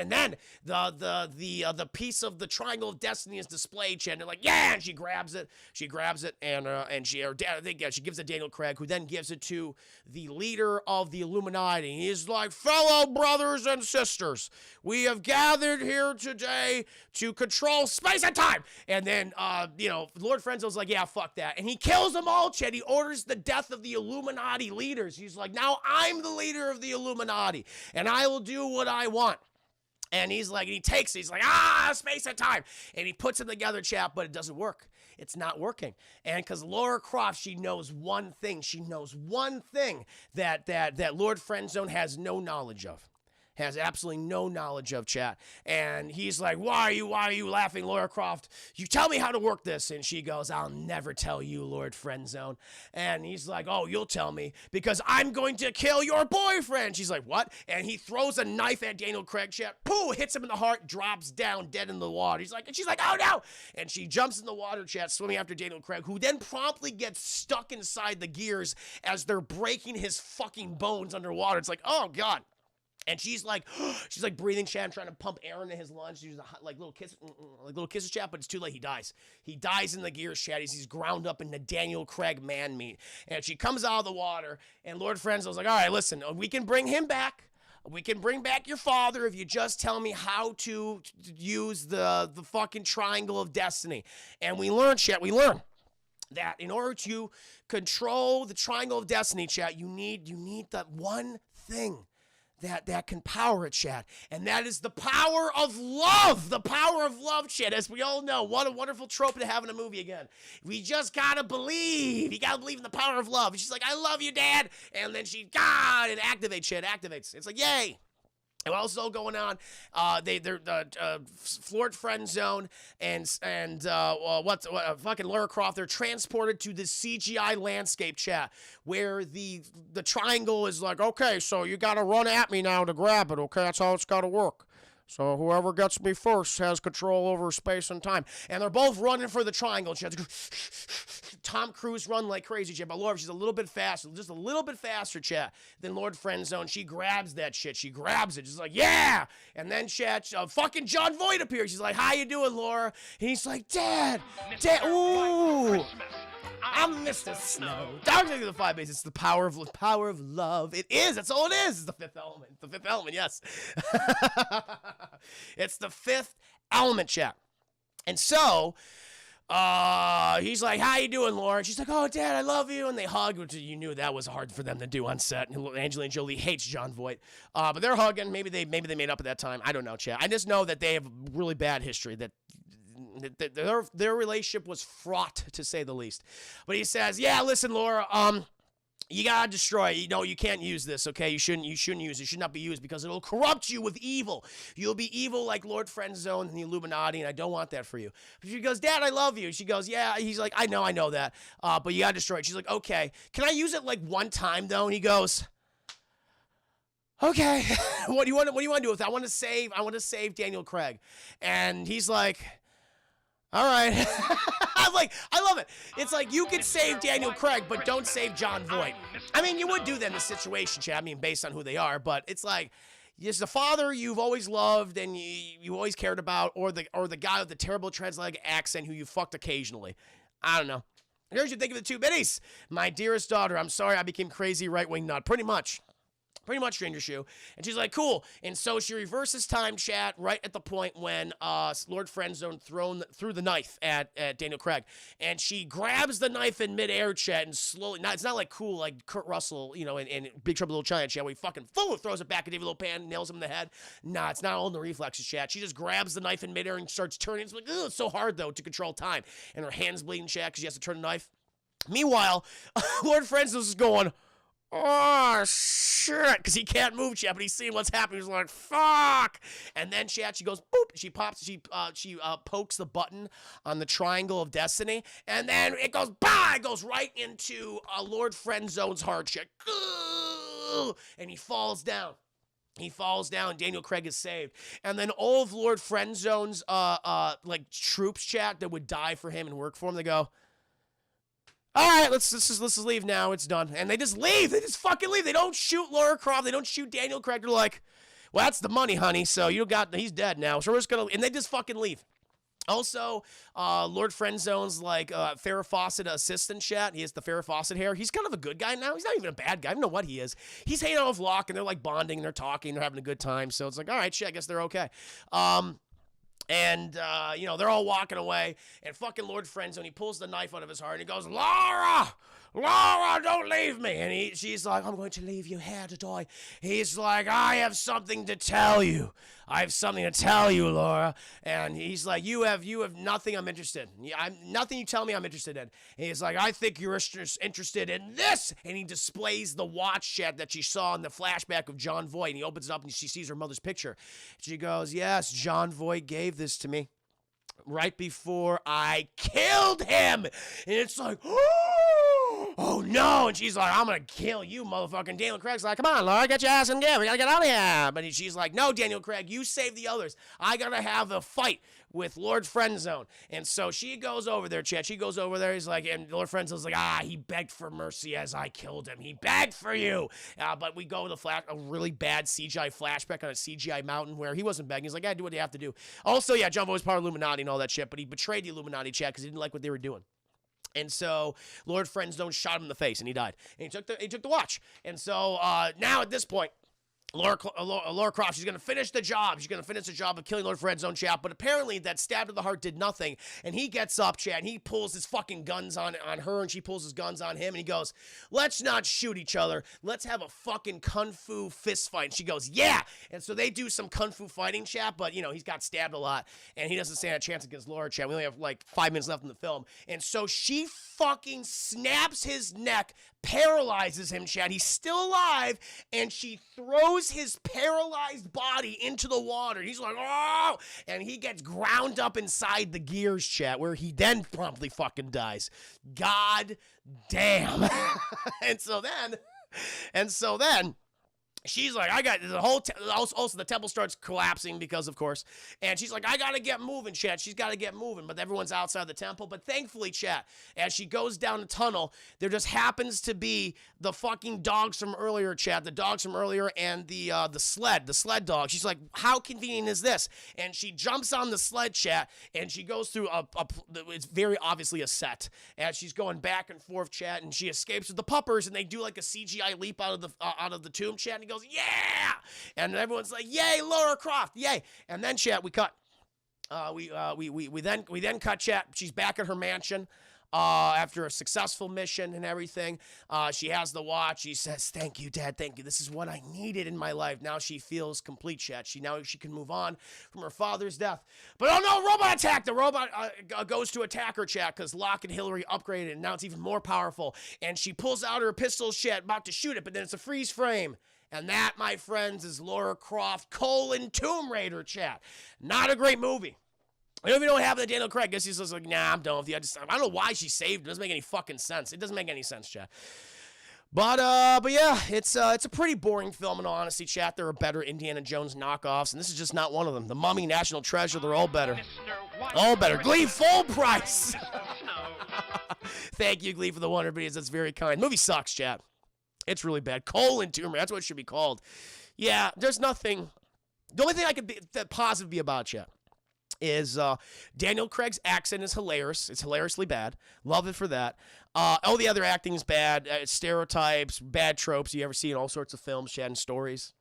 the piece of the Triangle of Destiny is displayed, Chad. And they're like, yeah! And she grabs it. She gives it to Daniel Craig, who then gives it to the leader of the Illuminati. He's like, fellow brothers and sisters, we have gathered here today to control space and time. And then, Lord Frenzo's like, yeah, fuck that. And he kills them all, Chad. He orders the death of the Illuminati leaders. He's like, now I'm the leader of the Illuminati, and I will do what I want. And he's like, and he takes it. He's like, space and time. And he puts them together, chap, but it doesn't work. It's not working. And because Lara Croft, she knows one thing. She knows one thing that Lord Friendzone has no knowledge of. Has absolutely no knowledge of, chat. And he's like, why are you laughing, Lara Croft? You tell me how to work this. And she goes, I'll never tell you, Lord Friendzone. And he's like, oh, you'll tell me because I'm going to kill your boyfriend. She's like, what? And he throws a knife at Daniel Craig, chat. Pooh, hits him in the heart, drops down dead in the water. She's like, oh no. And she jumps in the water, chat, swimming after Daniel Craig, who then promptly gets stuck inside the gears as they're breaking his fucking bones underwater. It's like, oh God. And she's like breathing, chat, trying to pump air into his lungs. She's like little kisses, chat, but it's too late. He dies. He dies in the gears, chat. He's ground up in the Daniel Craig man meat. And she comes out of the water, and Lord Friendzone's like, all right, listen, we can bring him back. We can bring back your father if you just tell me how to use the fucking Triangle of Destiny. And we learn, chat, that in order to control the Triangle of Destiny, chat, you need that one thing that can power it, chat. And that is the power of love. The power of love, chat. As we all know, what a wonderful trope to have in a movie again. We just gotta believe. You gotta believe in the power of love. And she's like, I love you, Dad. And then she, God, it activates, chat. Activates. It's like, yay. And what else is all going on? They're Lord Friendzone and fucking Lara Croft. They're transported to this CGI landscape, chat, where the triangle is like, okay, so you gotta run at me now to grab it. Okay, that's how it's gotta work. So whoever gets me first has control over space and time. And they're both running for the triangle. Tom Cruise run like crazy, chat. But Laura, she's a little bit faster, just a little bit faster, chat, than Lord Friendzone. She grabs that shit. She grabs it. She's like, yeah. And then, chat, fucking John Voight appears. She's like, how you doing, Laura? And he's like, Dad, ooh. I'm Mr. Snow. Dark Knight of the Five Base. It's the power of love. It is. That's all it is. It's the fifth element. The fifth element, yes. It's the fifth element, chat. And so, he's like, how you doing, Laura? And she's like, oh, Dad, I love you. And they hug, which you knew that was hard for them to do on set. And Angelina Jolie hates John Voight. But they're hugging. Maybe they made up at that time. I don't know, chat. I just know that they have a really bad history, that their relationship was fraught, to say the least. But he says, yeah, listen, Laura, you gotta destroy it. You can't use this, okay? You shouldn't use it. It should not be used because it'll corrupt you with evil. You'll be evil like Lord Friendzone and the Illuminati, and I don't want that for you. But she goes, Dad, I love you. She goes, yeah. He's like, I know that. But you gotta destroy it. She's like, okay. Can I use it like one time though? And he goes, okay. What do you want to do with it? I want to save Daniel Craig. And he's like, all right. I'm like, I love it. It's like, you could save Daniel Craig, but don't save John Voight. I mean, you would do that in the situation, chat. I mean, based on who they are, but it's like, Is the father you've always loved and you always cared about, or the guy with the terrible trans-leg accent who you fucked occasionally? I don't know. Here's what you think of the two biddies. My dearest daughter, I'm sorry I became crazy right-wing nut. Pretty much, Stranger Shoe. And she's like, cool. And so she reverses time, chat, right at the point when Lord Friendzone threw the knife at Daniel Craig. And she grabs the knife in midair, chat, and slowly, it's not like cool, like Kurt Russell, you know, in Big Trouble in Little China, chat, where he fucking throws it back at David Lopan, nails him in the head. Nah, it's not all in the reflexes, chat. She just grabs the knife in midair and starts turning. It's like, ugh, it's so hard, though, to control time. And her hand's bleeding, chat, because she has to turn the knife. Meanwhile, Lord Friendzone is going, oh, shit, because he can't move, chat, but he's seeing what's happening. He's like, fuck. And then, chat, she goes, boop. She pokes the button on the triangle of destiny, and then it goes, bah, it goes right into Lord Friendzone's heart, chat. And he falls down. Daniel Craig is saved. And then all of Lord Friendzone's, like, troops, chat, that would die for him and work for him, they go, all right, let's just leave now. It's done. And they just leave. They just fucking leave. They don't shoot Lara Croft. They don't shoot Daniel Craig. They're like, well, that's the money, honey. So he's dead now. So we're just gonna, and they just fucking leave. Also, Lord Friendzone's like Farrah Fawcett assistant, chat. He has the Farrah Fawcett hair. He's kind of a good guy now. He's not even a bad guy. I don't know what he is. He's hanging out with Locke, and they're like bonding, and they're talking, they're having a good time. So it's like, all right, shit, I guess they're okay. And, you know, they're all walking away, and fucking Lord Friendzone, he pulls the knife out of his heart, and he goes, Lara, don't leave me. And she's like, I'm going to leave you here to die. He's like, I have something to tell you. Laura. And he's like, you have nothing I'm interested in. Nothing you tell me I'm interested in. And he's like, I think you're interested in this. And he displays the watch, chat, that she saw in the flashback of John Voight. And he opens it up, and she sees her mother's picture. She goes, yes, John Voight gave this to me right before I killed him. And it's like, oh no. And she's like, I'm gonna kill you, motherfucking. Daniel Craig's like, come on, Laura, get your ass in gear. We gotta get out of here. But she's like, no, Daniel Craig, you save the others. I gotta have a fight with Lord Friendzone. And so she goes over there, chat. She goes over there. He's like, and Lord Friendzone's like, he begged for mercy as I killed him. He begged for you. But we go to a really bad CGI flashback on a CGI mountain where he wasn't begging. He's like, do what you have to do. Also, yeah, John Voight was part of Illuminati and all that shit, but he betrayed the Illuminati, chat, because he didn't like what they were doing. And so Lord Friendzone shot him in the face, and he died. And he took the watch. And so now at this point, Lara Croft, she's going to finish the job. She's going to finish the job of killing Lord Friendzone, chat. But apparently that stab to the heart did nothing. And he gets up, chat, and he pulls his fucking guns on her, and she pulls his guns on him. And he goes, let's not shoot each other. Let's have a fucking kung fu fist fight. And she goes, yeah. And so they do some kung fu fighting, chat. But, you know, he's got stabbed a lot. And he doesn't stand a chance against Lara, chat. We only have like 5 minutes left in the film. And so she fucking snaps his neck, paralyzes him, chat. He's still alive, and she throws his paralyzed body into the water. He's like, oh, and he gets ground up inside the gears, chat, where he then promptly fucking dies. God damn. and so then she's like, I got the whole, also the temple starts collapsing because, of course, and she's like, I gotta get moving, chat. She's gotta get moving, but everyone's outside the temple. But thankfully, chat, as she goes down the tunnel, there just happens to be the fucking dogs from earlier, chat, the dogs from earlier, and the sled dog. She's like, how convenient is this? And she jumps on the sled, chat, and she goes through it's very obviously a set, and she's going back and forth, chat, and she escapes with the puppers, and they do like a CGI leap out of the tomb, chat, and he goes, yeah! And everyone's like, yay, Lara Croft, yay! And then, chat, we cut. We then cut, chat. She's back at her mansion after a successful mission and everything. She has the watch. She says, thank you, Dad, thank you. This is what I needed in my life. Now she feels complete, chat. Now she can move on from her father's death. But oh no, robot attack! The robot goes to attack her, chat, because Locke and Hillary upgraded, and now it's even more powerful. And she pulls out her pistol, chat, about to shoot it, but then it's a freeze frame. And that, my friends, is Lara Croft, Tomb Raider, chat. Not a great movie. I don't even know what happened to Daniel Craig. I guess he's just like, nah, I'm done with you. I don't know why she saved him. It doesn't make any fucking sense. It doesn't make any sense, chat. But yeah, it's a pretty boring film in all honesty, chat. There are better Indiana Jones knockoffs, and this is just not one of them. The Mummy, National Treasure, they're all better. All better. Glee, full price. Thank you, Glee, for the 100 videos. That's very kind. Movie sucks, chat. It's really bad. Colon Tomb Raider. That's what it should be called. Yeah, there's nothing. The only thing I could be positive be about you is Daniel Craig's accent is hilarious. It's hilariously bad. Love it for that. All the other acting is bad. Stereotypes, bad tropes you ever see in all sorts of films, Chad, and stories.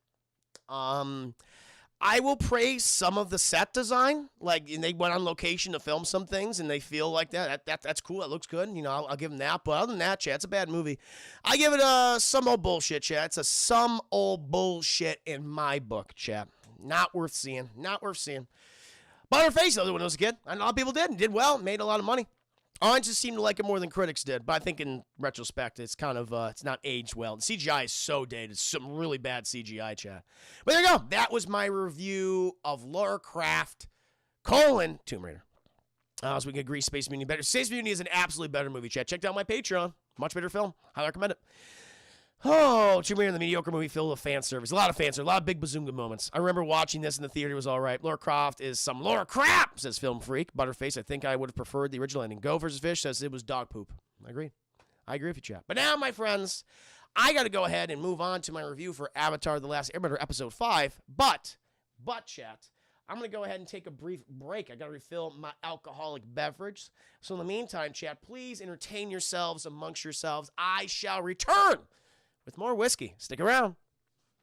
I will praise some of the set design. Like, and they went on location to film some things, and they feel like that's cool. It looks good. You know, I'll give them that. But other than that, Chad, it's a bad movie. I give it some old bullshit, Chad. It's a some old bullshit in my book, Chad. Not worth seeing. Not worth seeing. Butterface, though, when I was a kid, and a lot of people did well, made a lot of money. Audiences seem to like it more than critics did, but I think in retrospect, it's kind of, it's not aged well. The CGI is so dated. It's some really bad CGI, chat. But there you go. That was my review of Lara Croft, Tomb Raider. So we can agree Space Mutiny better. Space Mutiny is an absolutely better movie, chat. Check out my Patreon. Much better film. Highly recommend it. Oh, Tomb Raider, the mediocre movie filled with fan service. A lot of fan service. A lot of big bazunga moments. I remember watching this in the theater. It was all right. Lara Croft is some Lara crap, says Film Freak. Butterface, I think I would have preferred the original ending. Go versus Fish says it was dog poop. I agree with you, chat. But now, my friends, I got to go ahead and move on to my review for Avatar: The Last Airbender, Episode 5. But, chat, I'm going to go ahead and take a brief break. I got to refill my alcoholic beverage. So in the meantime, chat, please entertain yourselves amongst yourselves. I shall return with more whiskey. Stick around.